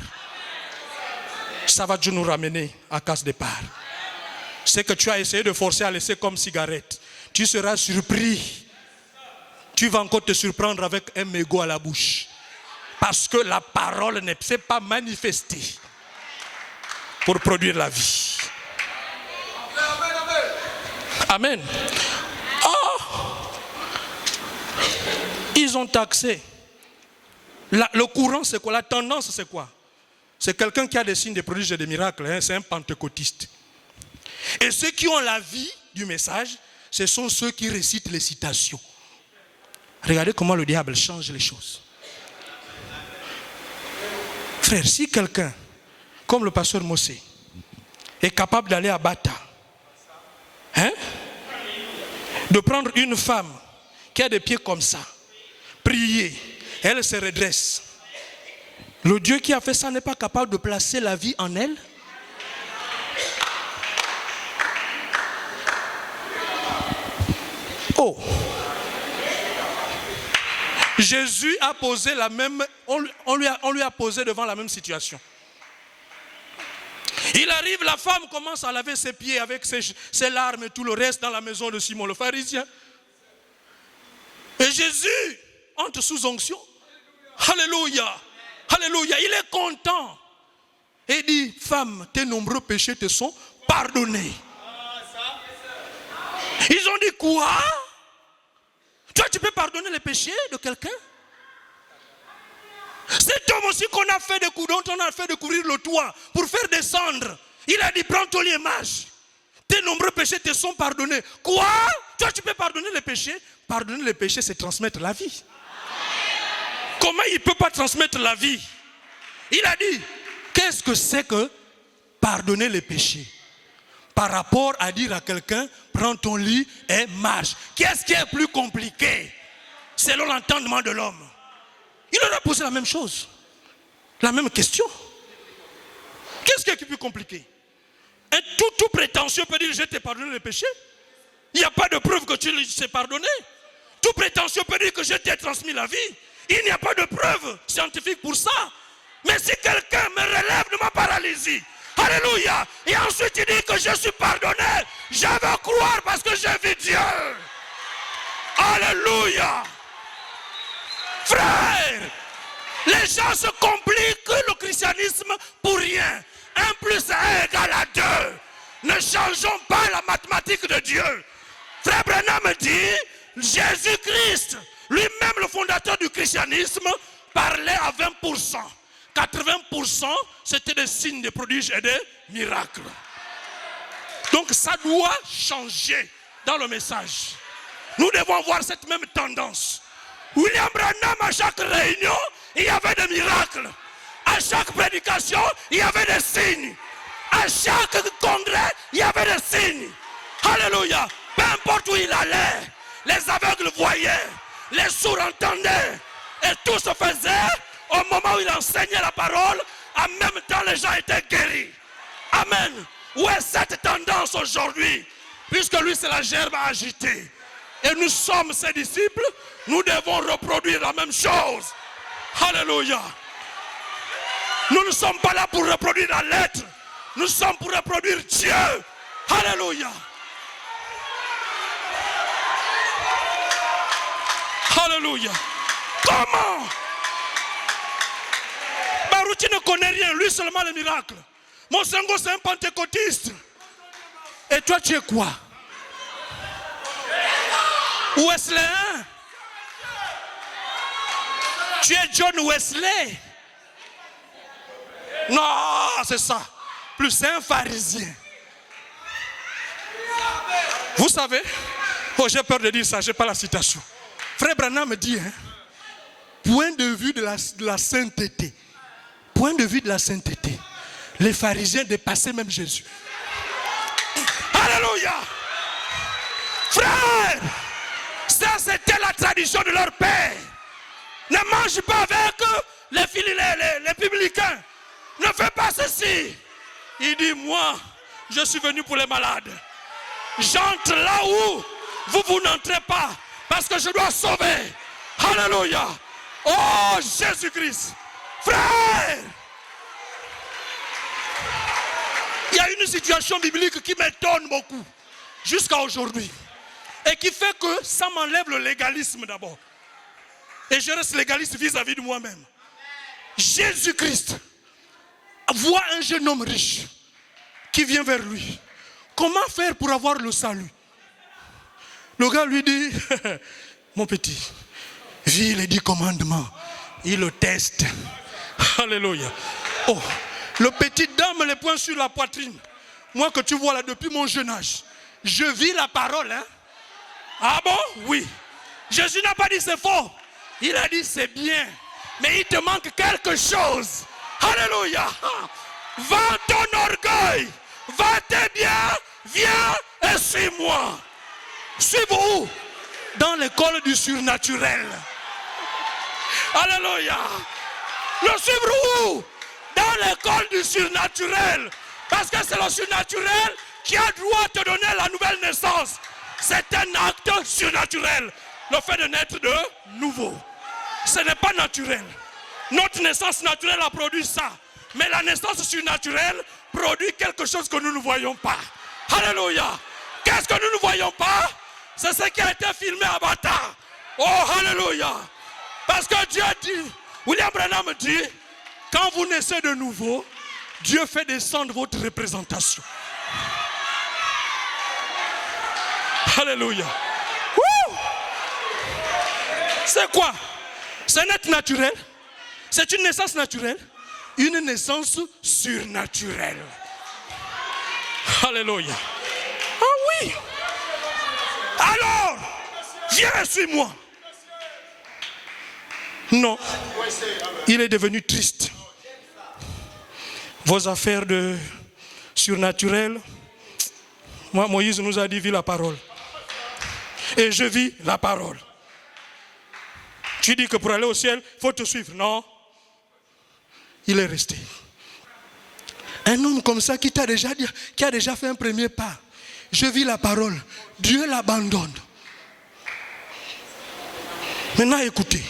Ça va Dieu nous ramener à case départ. Ce que tu as essayé de forcer à laisser comme cigarette, tu seras surpris. Tu vas encore te surprendre avec un mégot à la bouche. Parce que la parole ne s'est pas manifestée pour produire la vie. Amen. Oh, ils ont taxé. Le courant, c'est quoi? La tendance, c'est quoi? C'est quelqu'un qui a des signes, des prodiges et des miracles. Hein? C'est un pentecôtiste. Et ceux qui ont la vie du message, ce sont ceux qui récitent les citations. Regardez comment le diable change les choses. Frère, si quelqu'un, comme le pasteur Mossé, est capable d'aller à Bata, hein, de prendre une femme qui a des pieds comme ça, prier, elle se redresse. Le Dieu qui a fait ça n'est pas capable de placer la vie en elle? Oh! Jésus a posé la même, on lui a posé devant la même situation. Il arrive, la femme commence à laver ses pieds avec ses larmes et tout le reste dans la maison de Simon le pharisien. Et Jésus entre sous onction. Alléluia. Alléluia. Il est content. Et dit, femme, tes nombreux péchés te sont pardonnés. Ils ont dit quoi? Toi, tu peux pardonner les péchés de quelqu'un? Cet homme aussi qu'on a fait dont on a fait découvrir le toit pour faire descendre. Il a dit, prends ton lit et marche. Tes nombreux péchés te sont pardonnés. Quoi? Toi, tu peux pardonner les péchés? Pardonner les péchés, c'est transmettre la vie. Comment il ne peut pas transmettre la vie? Il a dit, qu'est-ce que c'est que pardonner les péchés? Par rapport à dire à quelqu'un, prends ton lit et marche. Qu'est-ce qui est plus compliqué? Selon l'entendement de l'homme. Il leur a posé la même chose. La même question. Qu'est-ce qui est plus compliqué? Un tout prétentieux peut dire, je t'ai pardonné les péchés. Il n'y a pas de preuve que tu t'es pardonné. Tout prétentieux peut dire que je t'ai transmis la vie. Il n'y a pas de preuve scientifique pour ça. Mais si quelqu'un me relève de ma paralysie, alléluia, et ensuite il dit que je suis pardonné, je veux croire parce que j'ai vu Dieu. Alléluia. Frère, les gens se compliquent le christianisme pour rien. 1 + 1 égale à 2. Ne changeons pas la mathématique de Dieu. Frère Branham dit, Jésus-Christ, lui-même le fondateur du christianisme, parlait à 20%. 80% c'était des signes, des prodiges et des miracles. Donc ça doit changer dans le message. Nous devons voir cette même tendance. William Branham, à chaque réunion, il y avait des miracles. À chaque prédication, il y avait des signes. À chaque congrès, il y avait des signes. Alléluia. Peu importe où il allait, les aveugles voyaient, les sourds entendaient. Et tout se faisait au moment où il enseignait la parole. En même temps, les gens étaient guéris. Amen. Où est cette tendance aujourd'hui? Puisque lui, c'est la gerbe à agiter. Et nous sommes ses disciples, nous devons reproduire la même chose. Alléluia. Nous ne sommes pas là pour reproduire la lettre. Nous sommes pour reproduire Dieu. Alléluia. Alléluia. Comment? Baruti ne connaît rien, lui seulement les miracles. Mon Sengo, c'est un pentecôtiste. Et toi, tu es quoi? Wesley, hein? Tu es John Wesley. Non, c'est ça. Plus c'est un pharisien. Vous savez, oh, j'ai peur de dire ça, je n'ai pas la citation. Frère Branham me dit, hein, point de vue de la sainteté. Point de vue de la sainteté. Les pharisiens dépassaient même Jésus. Alléluia. Frère, ça c'était la tradition de leur père. Ne mange pas avec les publicains. Ne fais pas ceci. Il dit, moi, je suis venu pour les malades. J'entre là où vous n'entrez pas. Parce que je dois sauver. Alléluia. Oh, Jésus-Christ. Frère. Il y a une situation biblique qui m'étonne beaucoup. Jusqu'à aujourd'hui. Et qui fait que ça m'enlève le légalisme d'abord. Et je reste légaliste vis-à-vis de moi-même. Jésus-Christ voit un jeune homme riche qui vient vers lui. Comment faire pour avoir le salut? Le gars lui dit, mon petit, vis les 10 commandements. Il le teste. Alléluia. Oh, le petit dame les poings sur la poitrine. Moi que tu vois là depuis mon jeune âge, je vis la parole. Hein? Ah bon? Oui. Jésus n'a pas dit c'est faux. Il a dit c'est bien. Mais il te manque quelque chose. Alléluia. Vends ton orgueil. Vends tes biens. Viens et suis-moi. Suis-vous où? Dans l'école du surnaturel. Alléluia. Le suivre où? Dans l'école du surnaturel. Parce que c'est le surnaturel qui a droit de te donner la nouvelle naissance. C'est un acte surnaturel. Le fait de naître de nouveau. Ce n'est pas naturel. Notre naissance naturelle a produit ça. Mais la naissance surnaturelle produit quelque chose que nous ne voyons pas. Alléluia. Qu'est-ce que nous ne voyons pas? C'est ce qui a été filmé à Bata. Oh, alléluia. Parce que Dieu dit, William Branham dit, quand vous naissez de nouveau, Dieu fait descendre votre représentation. Alléluia. C'est quoi? C'est un être naturel. C'est une naissance naturelle. Une naissance surnaturelle. Alléluia. Ah oui. Alors, viens et suis-moi. Non. Il est devenu triste. Vos affaires de surnaturel. Moi, Moïse nous a dit, vis la parole. Et je vis la parole. Tu dis que pour aller au ciel, il faut te suivre. Non. Il est resté. Un homme comme ça qui a déjà fait un premier pas. Je vis la parole. Dieu l'abandonne. Maintenant, écoutez.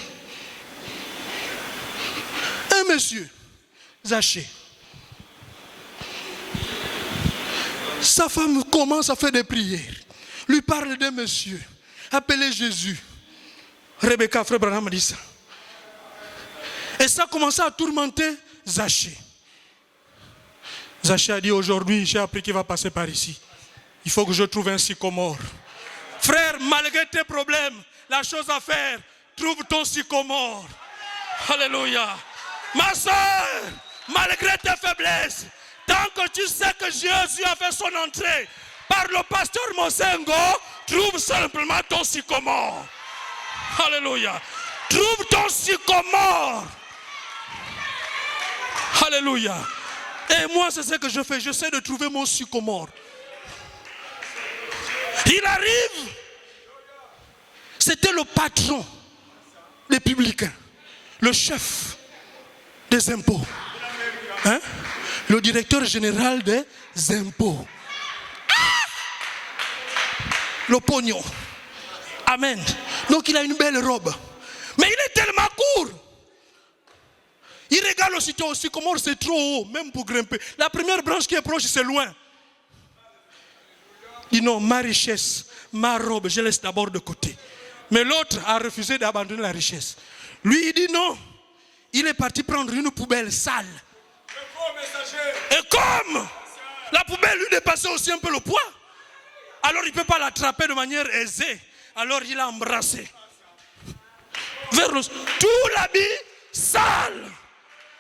Un monsieur, Zachée. Sa femme commence à faire des prières. Lui parle d'un monsieur appelé Jésus. Rebecca, frère Branham dit ça. Et ça a commencé à tourmenter Zachée. Zachée a dit aujourd'hui, j'ai appris qu'il va passer par ici. Il faut que je trouve un sycomore. Frère, malgré tes problèmes, la chose à faire, trouve ton sycomore. Alléluia. Ma soeur, malgré tes faiblesses, tant que tu sais que Jésus a fait son entrée par le pasteur Mosengo, trouve simplement ton sycomore. Alléluia. Trouve ton sycomore. Alléluia. Et moi, c'est ce que je fais. J'essaie de trouver mon sycomore. Il arrive. C'était le patron des publicains. Le chef des impôts. Hein? Le directeur général des impôts. Le pognon. Amen. Donc il a une belle robe. Mais il est tellement court. Il regarde aussitôt aussi comment c'est trop haut, même pour grimper. La première branche qui est proche, c'est loin. Il dit non, ma richesse, ma robe, je laisse d'abord de côté. Mais l'autre a refusé d'abandonner la richesse. Lui, il dit non. Il est parti prendre une poubelle sale. Et comme la poubelle lui dépassait aussi un peu le poids, alors il ne peut pas l'attraper de manière aisée. Alors il l'a embrassé. Vers le... Tout l'habit sale.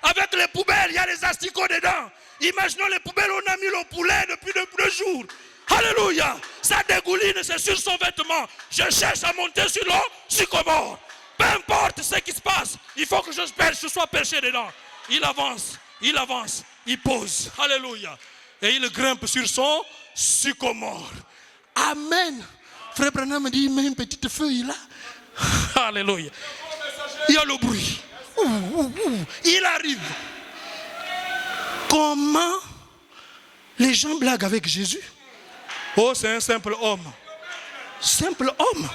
Avec les poubelles, il y a les asticots dedans. Imaginons les poubelles, on a mis le poulet depuis 2 jours. Alléluia. Ça dégouline, c'est sur son vêtement. Je cherche à monter sur l'eau, sycomore. Peu importe ce qui se passe, il faut que je sois perché dedans. Il avance, il pose. Alléluia. Et il grimpe sur son sycomore. Amen. Frère Branham me dit, il met une petite feuille là. Alléluia. Il y a le bruit. Il arrive. Comment les gens blaguent avec Jésus? Oh, c'est un simple homme. Simple homme.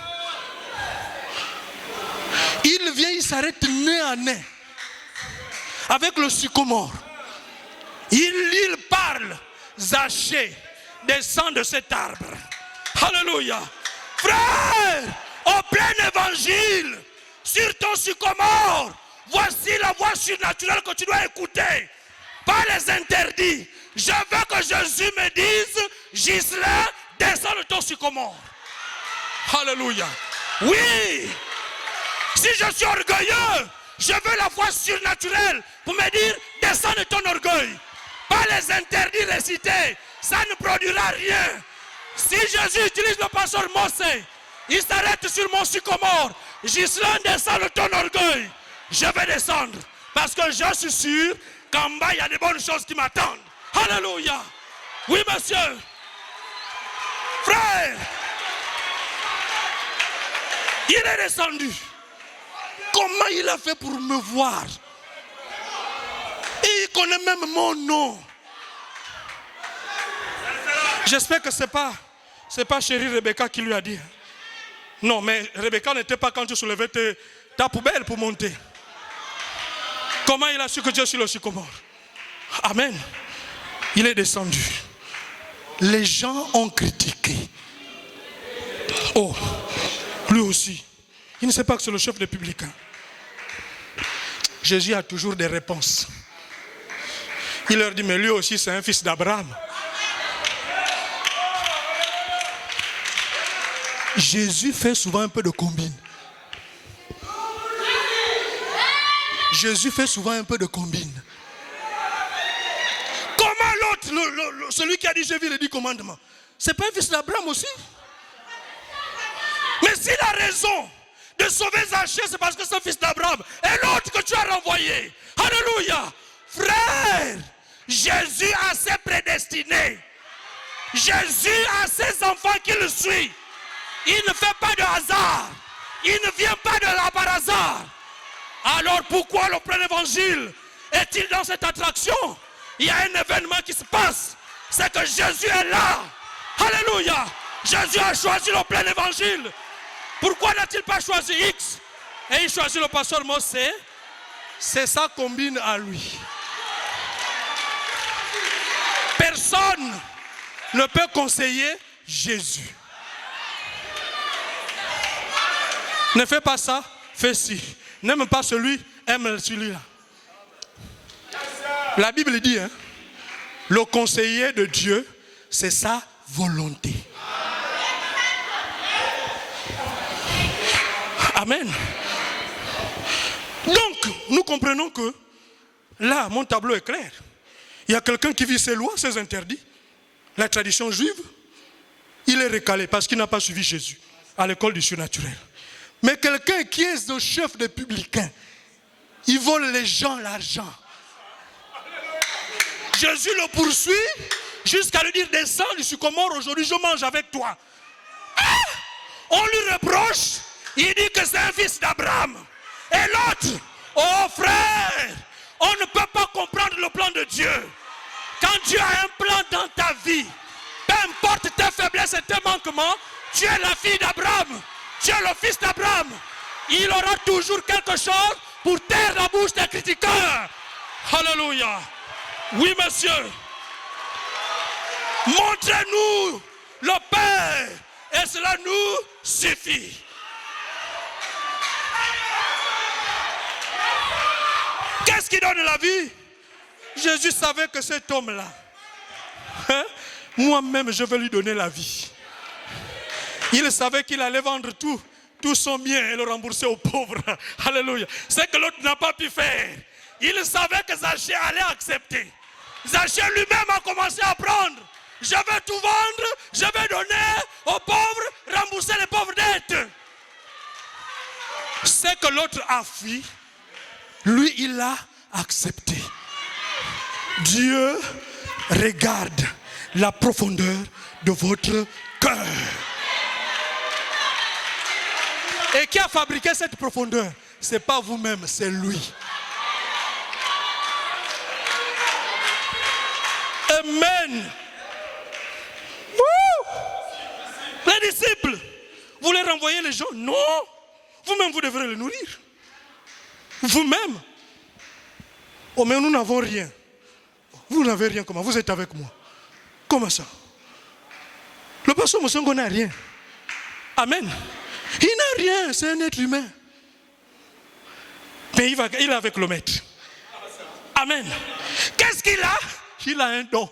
Il vient, il s'arrête nez à nez. Avec le sycomore. Il parle. Zachée, descend de cet arbre. Alléluia. Frère, au plein évangile, sur ton sycomore, voici la voix surnaturelle que tu dois écouter. Pas les interdits. Je veux que Jésus me dise, Ghislain, descends de ton sycomore. Alléluia. Oui. Si je suis orgueilleux, je veux la voix surnaturelle pour me dire, descends de ton orgueil. Pas les interdits récités. Ça ne produira rien. Si Jésus utilise le pasteur Mosè, il s'arrête sur mon sycomore. Ghislain, descends de ton orgueil. Je vais descendre. Parce que je suis sûr qu'en bas, il y a des bonnes choses qui m'attendent. Alléluia. Oui, monsieur. Frère. Il est descendu. Comment il a fait pour me voir? Et il connaît même mon nom. J'espère que ce n'est pas chérie Rebecca qui lui a dit. Non, mais Rebecca n'était pas quand tu soulevais ta poubelle pour monter. Comment il a su que Dieu est sur le sycomore? Amen. Il est descendu. Les gens ont critiqué. Oh, lui aussi. Il ne sait pas que c'est le chef des publicains. Jésus a toujours des réponses. Il leur dit, mais lui aussi c'est un fils d'Abraham. Jésus fait souvent un peu de combine. Jésus fait souvent un peu de combine. Comment l'autre, celui qui a dit j'ai vu les 10 commandements, c'est pas un fils d'Abraham aussi? Mais s'il a raison de sauver Zachée, c'est parce que c'est un fils d'Abraham. Et l'autre que tu as renvoyé. Alléluia. Frère, Jésus a ses prédestinés. Jésus a ses enfants qui le suivent. Il ne fait pas de hasard. Il ne vient pas de là par hasard. Alors pourquoi le plein évangile est-il dans cette attraction? Il y a un événement qui se passe. C'est que Jésus est là. Alléluia. Jésus a choisi le plein évangile. Pourquoi n'a-t-il pas choisi X? Et il choisit le pasteur Mosè? C'est sa combine à lui. Personne ne peut conseiller Jésus. Ne fais pas ça, fais ci. N'aime pas celui, aime celui-là. La Bible dit, hein, le conseiller de Dieu, c'est sa volonté. Amen. Donc, nous comprenons que là, mon tableau est clair. Il y a quelqu'un qui vit ses lois, ses interdits. La tradition juive, il est recalé parce qu'il n'a pas suivi Jésus à l'école du surnaturel. Mais quelqu'un qui est le chef des publicains, il vole les gens l'argent. Jésus le poursuit jusqu'à lui dire, descends du sycomore, aujourd'hui je mange avec toi. Ah! On lui reproche, il dit que c'est un fils d'Abraham. Et l'autre, oh frère, on ne peut pas comprendre le plan de Dieu. Quand Dieu a un plan dans ta vie, peu importe tes faiblesses et tes manquements, tu es la fille d'Abraham. Tu es le fils d'Abraham. Il aura toujours quelque chose pour taire la bouche des critiqueurs. Alléluia. Oui, monsieur. Montrez-nous le Père et cela nous suffit. Qu'est-ce qui donne la vie? Jésus savait que cet homme-là, hein, moi-même, je vais lui donner la vie. Il savait qu'il allait vendre tout son bien et le rembourser aux pauvres. Alléluia. C'est que l'autre n'a pas pu faire. Il savait que Zachée allait accepter. Zachée lui-même a commencé à prendre. Je vais tout vendre, je vais donner aux pauvres, rembourser les pauvres dettes. C'est que l'autre a fui. Lui, il a accepté. Dieu regarde la profondeur de votre cœur. Et qui a fabriqué cette profondeur? Ce n'est pas vous-même, c'est lui. Amen. Woo! Les disciples, vous les renvoyez les gens? Non. Vous-même, vous devrez les nourrir. Vous-même. Oh, mais nous n'avons rien. Vous n'avez rien comment? Vous êtes avec moi. Comment ça? Le pasteur Moussongo n'a rien. Amen. Il n'a rien, c'est un être humain. Mais il est avec le maître. Amen. Qu'est-ce qu'il a? Il a un don.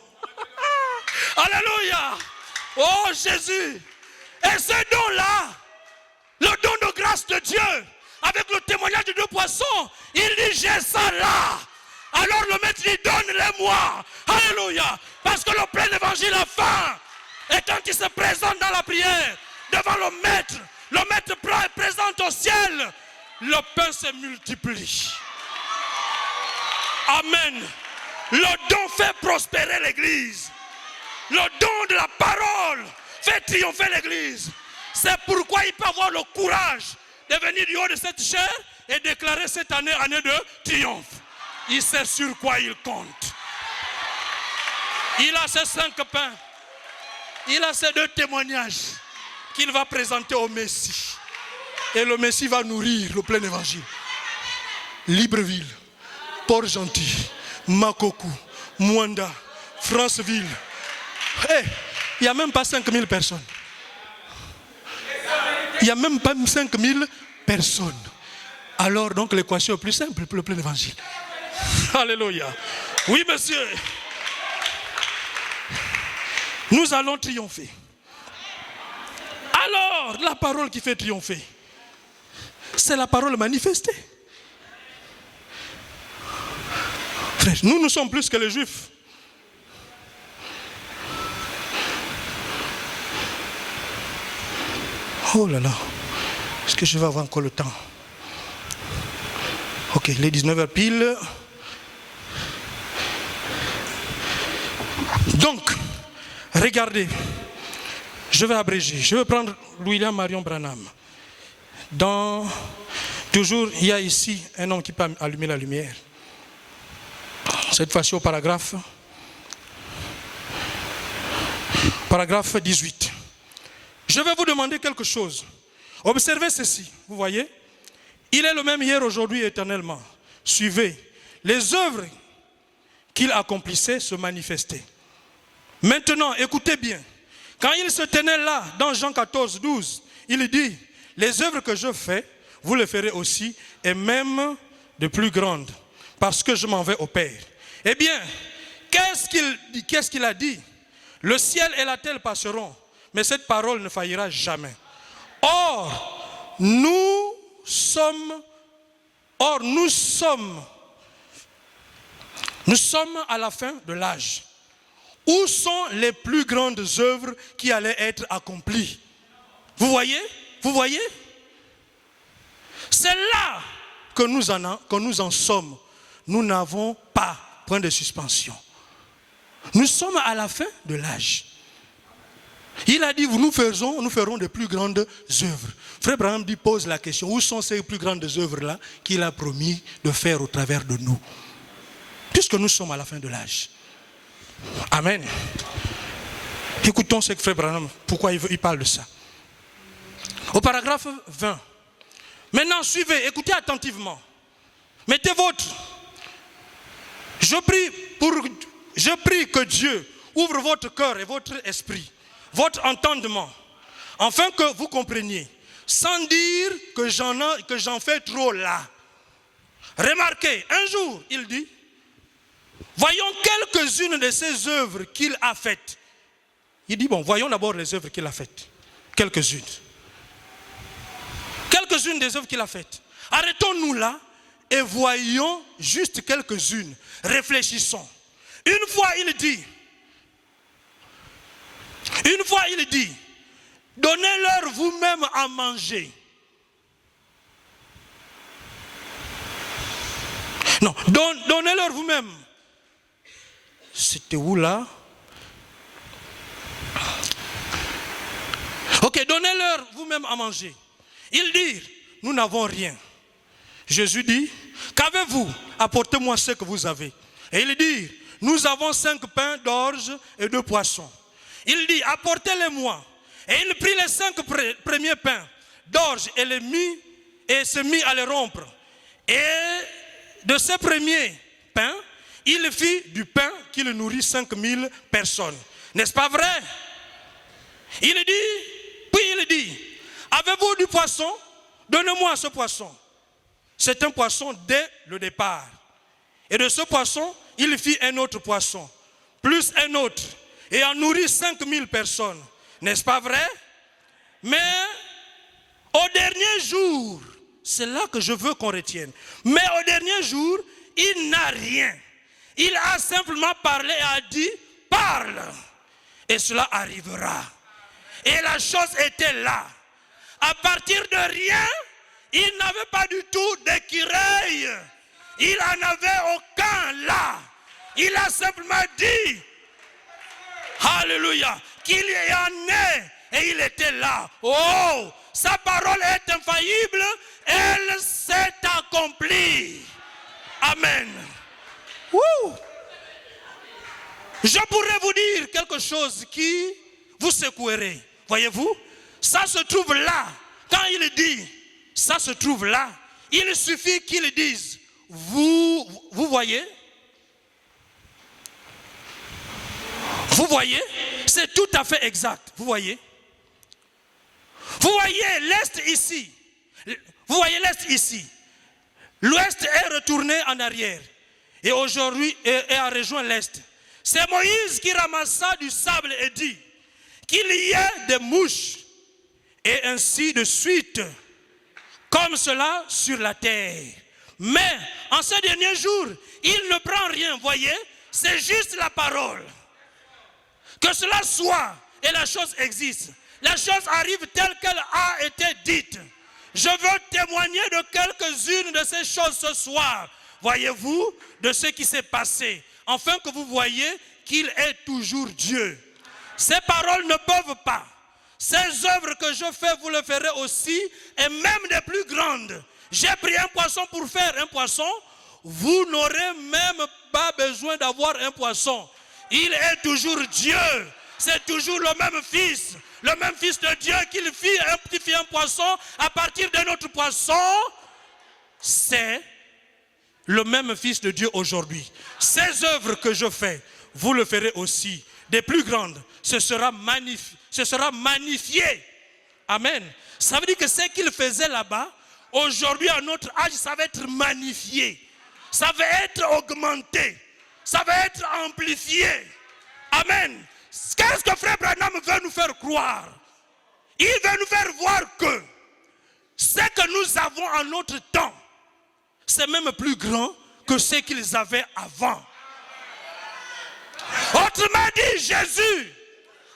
Alléluia. Oh Jésus. Et ce don-là, le don de grâce de Dieu, avec le témoignage de 2 poissons, il dit j'ai ça là. Alors le maître dit donne-les-moi. Alléluia. Parce que le plein évangile a faim. Et quand il se présente dans la prière, devant le maître prend et présente au ciel, le pain se multiplie. Amen. Le don fait prospérer l'église. Le don de la parole fait triompher l'église. C'est pourquoi il peut avoir le courage de venir du haut de cette chair et déclarer cette année de triomphe. Il sait sur quoi il compte. Il a ces 5 pains. Il a ces 2 témoignages qu'il va présenter au Messie. Et le Messie va nourrir le plein évangile. Libreville, Port-Gentil, Makokou, Mwanda, Franceville. Hey, il n'y a même pas 5000 personnes. Il n'y a même pas 5000 personnes. Alors donc l'équation est plus simple pour le plein évangile. Alléluia. Oui monsieur. Nous allons triompher. Alors la parole qui fait triompher, c'est la parole manifestée. Frère, nous sommes plus que les Juifs. Oh là là, est-ce que je vais avoir encore le temps? Ok, les 19h pile. Donc, regardez, je vais abréger. Je vais prendre William Marion Branham. Toujours, il y a ici un homme qui peut allumer la lumière. Cette fois-ci au paragraphe 18. Je vais vous demander quelque chose. Observez ceci, vous voyez. Il est le même hier, aujourd'hui, éternellement. Suivez. Les œuvres qu'il accomplissait se manifestaient. Maintenant, écoutez bien. Quand il se tenait là, dans Jean 14, 12, il dit, les œuvres que je fais, vous les ferez aussi, et même de plus grandes, parce que je m'en vais au Père. Eh bien, qu'est-ce qu'il a dit? Le ciel et la terre passeront, mais cette parole ne faillira jamais. Or, nous sommes à la fin de l'âge. Où sont les plus grandes œuvres qui allaient être accomplies? Vous voyez? Vous voyez? C'est là que nous en sommes. Nous n'avons pas point de suspension. Nous sommes à la fin de l'âge. Il a dit, nous ferons de plus grandes œuvres. Frère Branham pose la question, où sont ces plus grandes œuvres-là qu'il a promis de faire au travers de nous? Puisque nous sommes à la fin de l'âge. Amen. Écoutons ce que Frère Branham, pourquoi il parle de ça. Au paragraphe 20. Maintenant, suivez, écoutez attentivement. Mettez votre... Je prie que Dieu ouvre votre cœur et votre esprit, votre entendement, afin que vous compreniez, sans dire que j'en fais trop là. Remarquez, un jour, il dit, voyons quelques-unes de ces œuvres qu'il a faites. Il dit, bon, voyons d'abord les œuvres qu'il a faites. Quelques-unes. Quelques-unes des œuvres qu'il a faites. Arrêtons-nous là et voyons juste quelques-unes. Réfléchissons. Une fois il dit, donnez-leur vous-même à manger. Non, donnez-leur vous-même. C'était où là? Ok, donnez-leur vous-même à manger. Ils dirent, nous n'avons rien. Jésus dit, qu'avez-vous? Apportez-moi ce que vous avez. Et ils dirent, nous avons 5 pains d'orge et 2 poissons. Il dit, apportez-les-moi. Et il prit les 5 premiers pains d'orge et se mit à les rompre. Et de ces premiers pains, il fit du pain qui le nourrit 5000 personnes. N'est-ce pas vrai? Il dit, avez-vous du poisson? Donnez-moi ce poisson. c'est un poisson dès le départ. Et de ce poisson, il fit un autre poisson, plus un autre, et en nourrit 5000 personnes. N'est-ce pas vrai? Mais au dernier jour, c'est là que je veux qu'on retienne. Mais au dernier jour, il n'a rien. Il a simplement parlé et a dit, parle. Et cela arrivera. Et la chose était là. À partir de rien, il n'avait pas du tout d'écureuil. Il n'en avait aucun là. Il a simplement dit, alléluia, qu'il y en ait. Et il était là. Oh, sa parole est infaillible. Elle s'est accomplie. Amen. Woo. Je pourrais vous dire quelque chose qui vous secouerait. Voyez-vous, ça se trouve là. Quand il dit, ça se trouve là, il suffit qu'il dise, vous voyez? Vous voyez? C'est tout à fait exact. Vous voyez? Vous voyez l'Est ici. Vous voyez l'Est ici. L'Ouest est retourné en arrière. Et aujourd'hui, a rejoint l'Est. C'est Moïse qui ramassa du sable et dit qu'il y ait des mouches et ainsi de suite, comme cela sur la terre. Mais en ce dernier jour, il ne prend rien, voyez, c'est juste la parole. Que cela soit et la chose existe. La chose arrive telle qu'elle a été dite. Je veux témoigner de quelques-unes de ces choses ce soir. Voyez-vous, de ce qui s'est passé, afin que vous voyez qu'il est toujours Dieu. Ces paroles ne peuvent pas. Ces œuvres que je fais, vous le ferez aussi, et même des plus grandes. J'ai pris un poisson pour faire un poisson. Vous n'aurez même pas besoin d'avoir un poisson. Il est toujours Dieu. C'est toujours le même Fils. Le même Fils de Dieu qu'il fit un poisson. À partir de notre poisson, c'est le même Fils de Dieu aujourd'hui. Ces œuvres que je fais, vous le ferez aussi. Des plus grandes, ce sera magnifié. Amen. Ça veut dire que ce qu'il faisait là-bas, aujourd'hui à notre âge, ça va être magnifié. Ça va être augmenté. Ça va être amplifié. Amen. Qu'est-ce que Frère Branham veut nous faire croire? Il veut nous faire voir que ce que nous avons en notre temps, c'est même plus grand que ce qu'ils avaient avant. Autrement dit, Jésus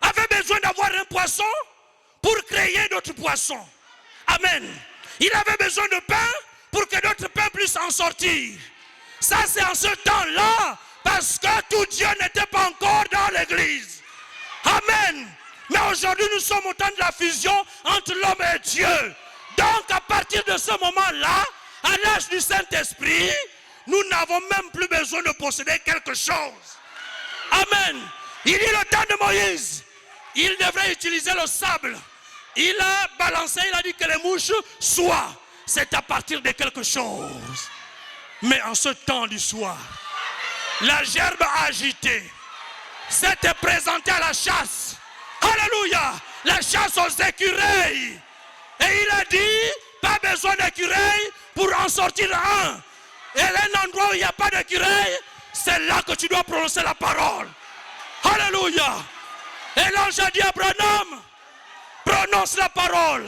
avait besoin d'avoir un poisson pour créer d'autres poissons. Amen. Il avait besoin de pain pour que d'autres pains puissent en sortir. Ça, c'est en ce temps-là, parce que tout Dieu n'était pas encore dans l'église. Amen. Mais aujourd'hui, nous sommes au temps de la fusion entre l'homme et Dieu. Donc, à partir de ce moment-là, à l'âge du Saint-Esprit, nous n'avons même plus besoin de posséder quelque chose. Amen. Il dit le temps de Moïse, il devrait utiliser le sable. Il a balancé, il a dit que les mouches soient. C'est à partir de quelque chose. Mais en ce temps du soir, la gerbe agitée s'était présentée à la chasse. Alléluia. La chasse aux écureuils. Et il a dit, pas besoin d'écureuils pour en sortir un. Et un endroit où il n'y a pas d'écureuil, c'est là que tu dois prononcer la parole. Alléluia. Et l'ange a dit à Branham, prononce la parole.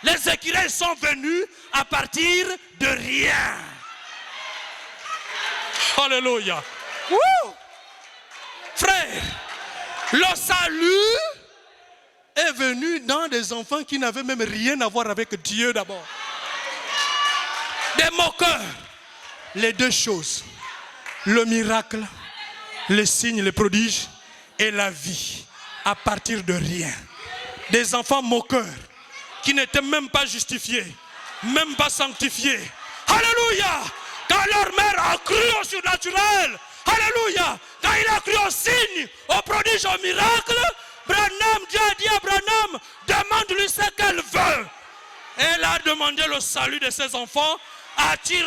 Les écureuils sont venus à partir de rien. Alléluia. Woo! Frère, le salut est venu dans des enfants qui n'avaient même rien à voir avec Dieu d'abord. Des moqueurs. Les deux choses. Le miracle, les signes, les prodiges et la vie à partir de rien. Des enfants moqueurs qui n'étaient même pas justifiés, même pas sanctifiés. Alléluia! Quand leur mère a cru au surnaturel, alléluia! Quand il a cru aux signes, aux prodiges, aux miracles, Dieu a dit à Branham, demande-lui ce qu'elle veut. Elle a demandé le salut de ses enfants. As-tu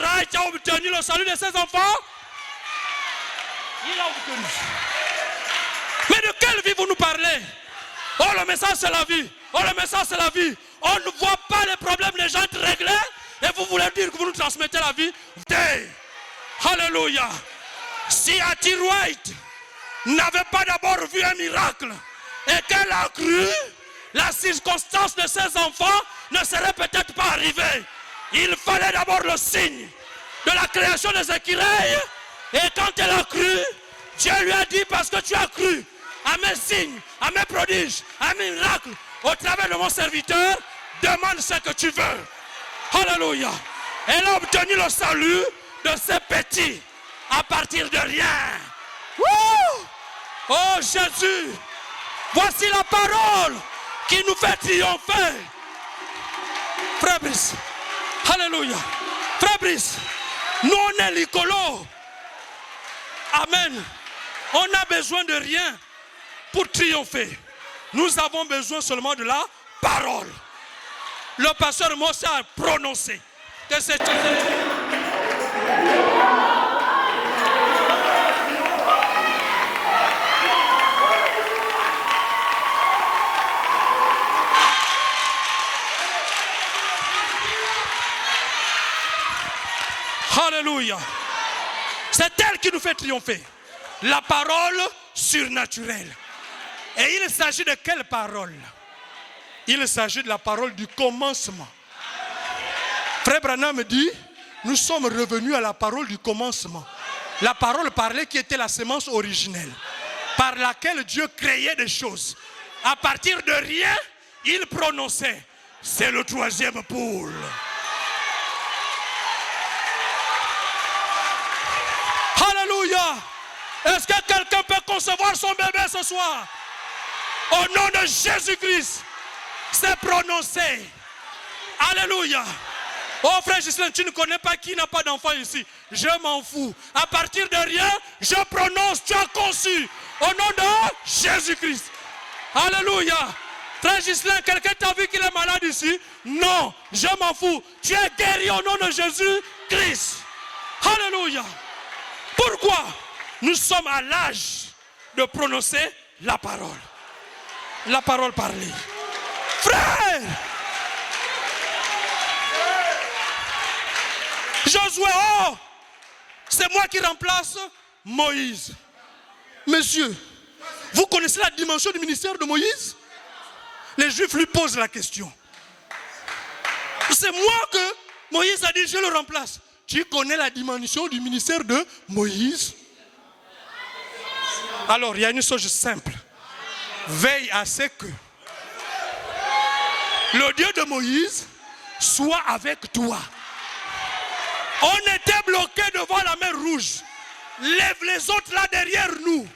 obtenu le salut de ses enfants? Il a obtenu. Mais de quelle vie vous nous parlez? Oh, le message c'est la vie. Oh, le message c'est la vie. On ne voit pas les problèmes des gens régler et vous voulez dire que vous nous transmettez la vie. Alléluia. Si Hattie White n'avait pas d'abord vu un miracle et qu'elle a cru, la circonstance de ses enfants ne serait peut-être pas arrivée. Il fallait d'abord le signe de la création des écureuils. Et quand elle a cru, Dieu lui a dit, parce que tu as cru à mes signes, à mes prodiges, à mes miracles, au travers de mon serviteur, demande ce que tu veux. Alléluia. Elle a obtenu le salut de ses petits à partir de rien. Wouh! Oh Jésus, voici la parole qui nous fait triompher. Frère Brice, alléluia. Frère Brice, nous on est l'icolo. Amen. On n'a besoin de rien pour triompher. Nous avons besoin seulement de la parole. Le pasteur Moussa a prononcé que c'est... Alléluia. C'est elle qui nous fait triompher. La parole surnaturelle. Et il s'agit de quelle parole? Il s'agit de la parole du commencement. Frère Branham dit, nous sommes revenus à la parole du commencement. La parole parlée qui était la sémence originelle, par laquelle Dieu créait des choses. À partir de rien, il prononçait, c'est le troisième poule. Alléluia. Est-ce que quelqu'un peut concevoir son bébé ce soir? Au nom de Jésus-Christ, c'est prononcé. Alléluia. Oh frère Gislain, tu ne connais pas qui n'a pas d'enfant ici. Je m'en fous. À partir de rien, je prononce, tu as conçu. Au nom de Jésus-Christ. Alléluia. Frère Gislain, quelqu'un t'a vu qu'il est malade ici? Non, je m'en fous. Tu es guéri au nom de Jésus-Christ. Alléluia. Pourquoi? Nous sommes à l'âge de prononcer la parole. La parole parlée. Frère! Josué, oh! C'est moi qui remplace Moïse. Monsieur, vous connaissez la dimension du ministère de Moïse? Les Juifs lui posent la question. C'est moi que Moïse a dit, je le remplace. Tu connais la dimension du ministère de Moïse? Alors, il y a une chose simple. Veille à ce que le Dieu de Moïse soit avec toi. On était bloqués devant la mer rouge. Lève les autres là derrière nous.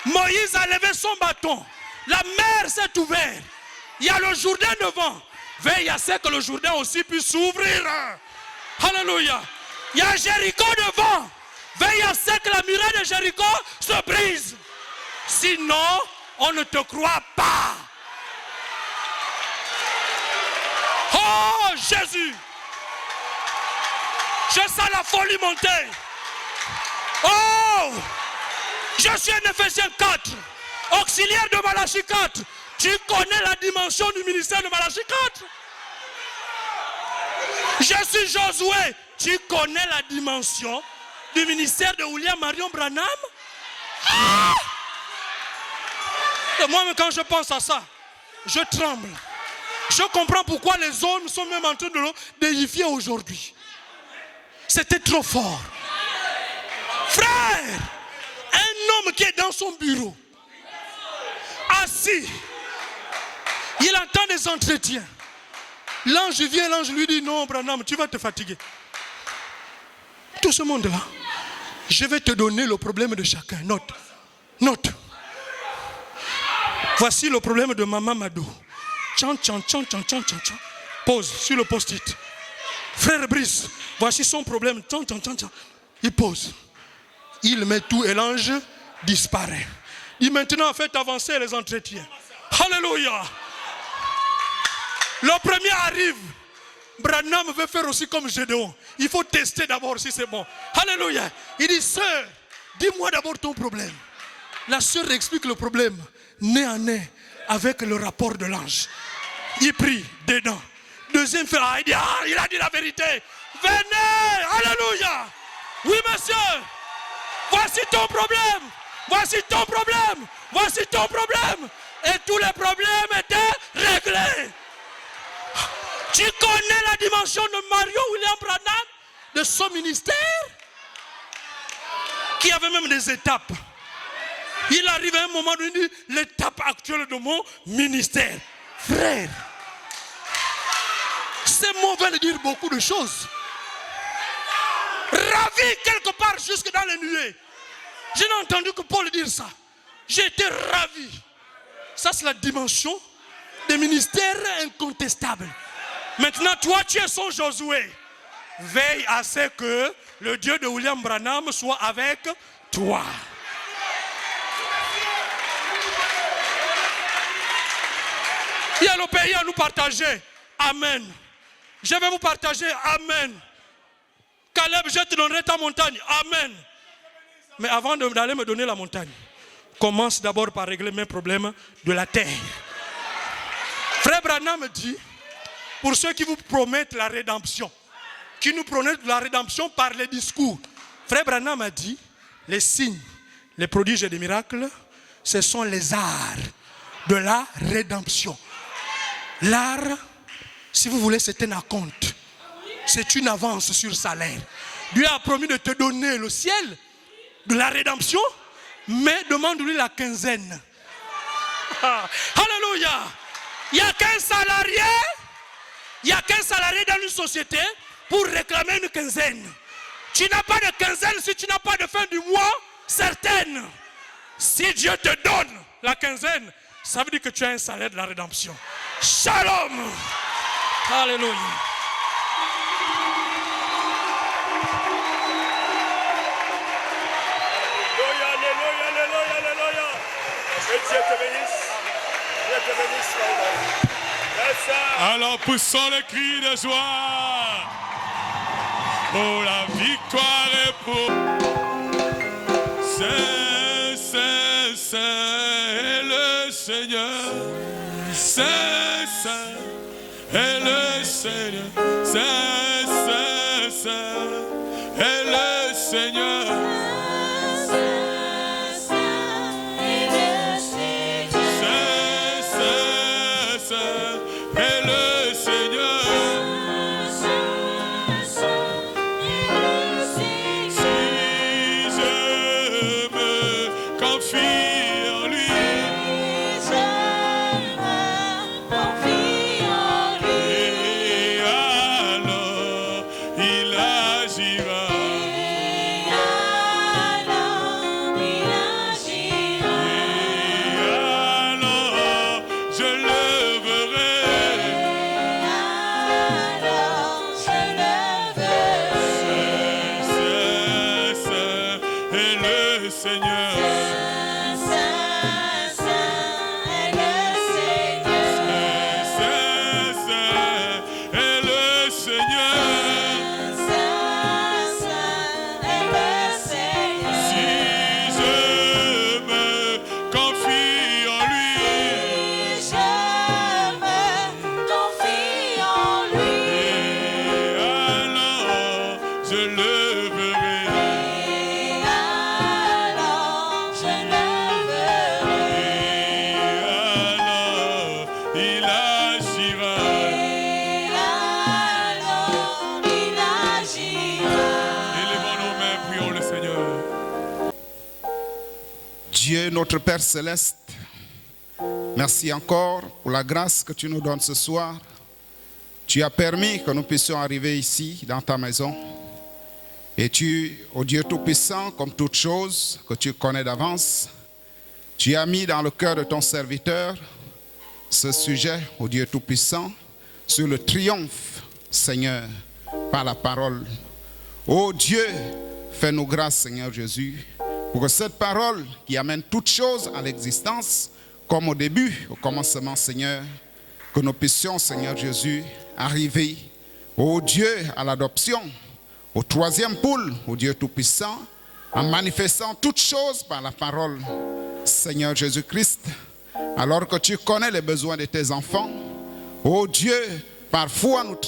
Moïse a levé son bâton. La mer s'est ouverte. Il y a le Jourdain devant. Veille à ce que le Jourdain aussi puisse s'ouvrir. Alléluia. Il y a Jéricho devant. Veille à ce que la muraille de Jéricho se brise. Sinon, on ne te croit pas. Oh Jésus. Je sens la folie monter. Oh. Je suis un Éphésiens 4. Auxiliaire de Malachie 4. Tu connais la dimension du ministère de Malachie 4. Je suis Josué. Tu connais la dimension du ministère de William Marion Branham? Ah! Et moi, quand je pense à ça, je tremble. Je comprends pourquoi les hommes sont même en train de le déifier aujourd'hui. C'était trop fort. Frère, un homme qui est dans son bureau, assis, il entend des entretiens. L'ange vient, l'ange lui dit, non, Branham, tu vas te fatiguer. Tout ce monde-là, je vais te donner le problème de chacun. Note, note. Voici le problème de Maman Mado. Tchan, tchan, tchan, tchan, tchan, tchan, tchan. Pose sur le post-it. Frère Brice, voici son problème. Tchan, tchan, tchan, tchan. Il pose. Il met tout et l'ange disparaît. Il maintenant fait avancer les entretiens. Alléluia. Le premier arrive. Branham veut faire aussi comme Gédéon. Il faut tester d'abord si c'est bon. Alléluia. Il dit, sœur, dis-moi d'abord ton problème. La sœur explique le problème, nez à nez, avec le rapport de l'ange. Il prie dedans. Deuxième frère, il dit, il a dit la vérité. Venez. Alléluia. Oui, monsieur. Voici ton problème. Voici ton problème. Voici ton problème. Et tous les problèmes étaient réglés. Tu connais la dimension de Mario William Branham, de son ministère, qui avait même des étapes. Il arrive à un moment donné, il dit, l'étape actuelle de mon ministère. Frère, ces mots veulent dire beaucoup de choses. Ravi quelque part jusque dans les nuées. Je n'ai entendu que Paul dire ça. J'ai été ravi. Ça, c'est la dimension des ministères incontestables. Maintenant, toi, tu es son Josué. Veille à ce que le Dieu de William Branham soit avec toi. Il y a le pays à nous partager. Amen. Je vais vous partager. Amen. Caleb, je te donnerai ta montagne. Amen. Mais avant d'aller me donner la montagne, commence d'abord par régler mes problèmes de la terre. Frère Branham me dit, pour ceux qui vous promettent la rédemption, qui nous promettent la rédemption par les discours, Frère Branham a dit, les signes, les prodiges et les miracles, ce sont les arts de la rédemption. L'art, si vous voulez, c'est un acompte. C'est une avance sur salaire. Dieu a promis de te donner le ciel, de la rédemption, mais demande-lui la quinzaine. Alléluia. Il n'y a qu'un salarié. Il n'y a qu'un salarié dans une société pour réclamer une quinzaine. Tu n'as pas de quinzaine si tu n'as pas de fin du mois certaine. Si Dieu te donne la quinzaine, ça veut dire que tu as un salaire de la rédemption. Shalom. Alléluia. Alléluia, alléluia, alléluia. Que Dieu te bénisse. Dieu te bénisse. Alors poussons le cri de joie pour la victoire et pour c'est le Seigneur, c'est le Seigneur, c'est le Seigneur. Dieu, notre Père Céleste, merci encore pour la grâce que tu nous donnes ce soir. Tu as permis que nous puissions arriver ici, dans ta maison. Et tu, ô Dieu Tout-Puissant, comme toute chose que tu connais d'avance, tu as mis dans le cœur de ton serviteur ce sujet, ô Dieu Tout-Puissant, sur le triomphe, Seigneur, par la parole. Ô Dieu, fais-nous grâce, Seigneur Jésus, pour que cette parole qui amène toutes choses à l'existence, comme au début, au commencement, Seigneur, que nous puissions, Seigneur Jésus, arriver, ô Dieu, à l'adoption, au troisième poule, ô Dieu Tout-Puissant, en manifestant toutes choses par la parole, Seigneur Jésus-Christ, alors que tu connais les besoins de tes enfants. Ô Dieu, parfois nous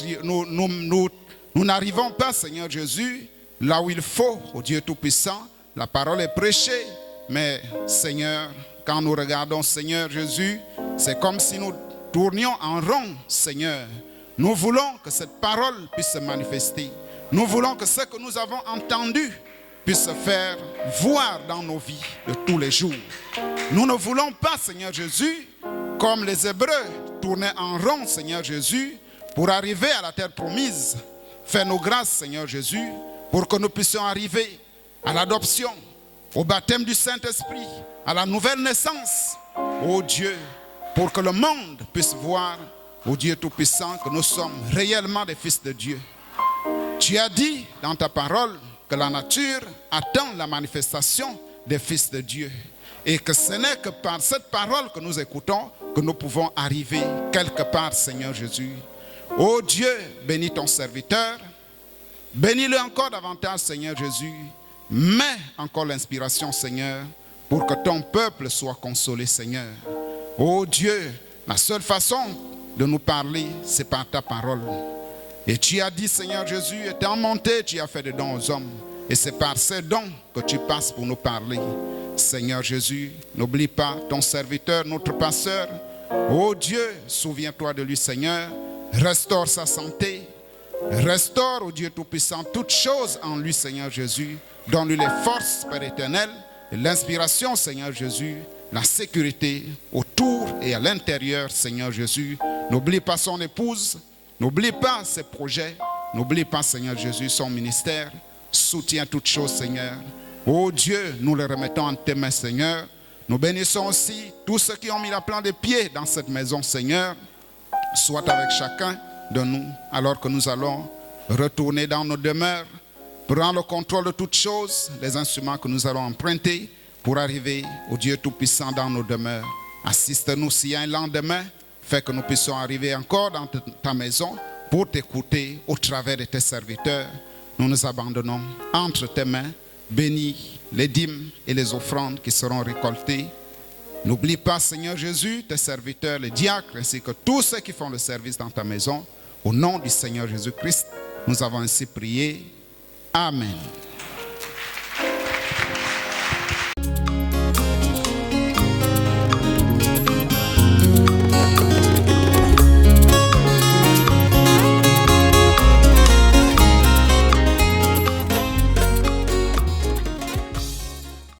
Nous n'arrivons pas, Seigneur Jésus, là où il faut, au Dieu Tout-Puissant. La parole est prêchée, mais Seigneur, quand nous regardons, Seigneur Jésus, c'est comme si nous tournions en rond, Seigneur. Nous voulons que cette parole puisse se manifester. Nous voulons que ce que nous avons entendu puisse se faire voir dans nos vies de tous les jours. Nous ne voulons pas, Seigneur Jésus, comme les Hébreux tournaient en rond, Seigneur Jésus, pour arriver à la terre promise. Fais-nous grâce, Seigneur Jésus, pour que nous puissions arriver à l'adoption, au baptême du Saint-Esprit, à la nouvelle naissance, ô Dieu, pour que le monde puisse voir, ô Dieu Tout-Puissant, que nous sommes réellement des fils de Dieu. Tu as dit dans ta parole que la nature attend la manifestation des fils de Dieu et que ce n'est que par cette parole que nous écoutons que nous pouvons arriver quelque part, Seigneur Jésus. Ô Dieu, bénis ton serviteur, bénis-le encore davantage, Seigneur Jésus. Mets encore l'inspiration, Seigneur, pour que ton peuple soit consolé, Seigneur. Ô Dieu, la seule façon de nous parler, c'est par ta parole. Et tu as dit, Seigneur Jésus, étant monté, tu as fait des dons aux hommes. Et c'est par ces dons que tu passes pour nous parler. Seigneur Jésus, n'oublie pas ton serviteur, notre pasteur. Ô Dieu, souviens-toi de lui, Seigneur. Restaure sa santé. Restaure, ô Dieu Tout-Puissant, toutes choses en lui, Seigneur Jésus. Donne-lui les forces, Père éternel, et l'inspiration, Seigneur Jésus, la sécurité autour et à l'intérieur, Seigneur Jésus. N'oublie pas son épouse. N'oublie pas ses projets, n'oublie pas, Seigneur Jésus, son ministère. Soutiens toutes choses, Seigneur. Oh Dieu, nous le remettons en tes mains, Seigneur. Nous bénissons aussi tous ceux qui ont mis la plante des pieds dans cette maison, Seigneur. Sois avec chacun de nous, alors que nous allons retourner dans nos demeures, prendre le contrôle de toutes choses, les instruments que nous allons emprunter pour arriver au Dieu Tout-Puissant dans nos demeures. Assiste-nous s'il y a un lendemain. Fais que nous puissions arriver encore dans ta maison pour t'écouter au travers de tes serviteurs. Nous nous abandonnons entre tes mains. Bénis les dîmes et les offrandes qui seront récoltées. N'oublie pas, Seigneur Jésus, tes serviteurs, les diacres, ainsi que tous ceux qui font le service dans ta maison. Au nom du Seigneur Jésus-Christ, nous avons ainsi prié. Amen.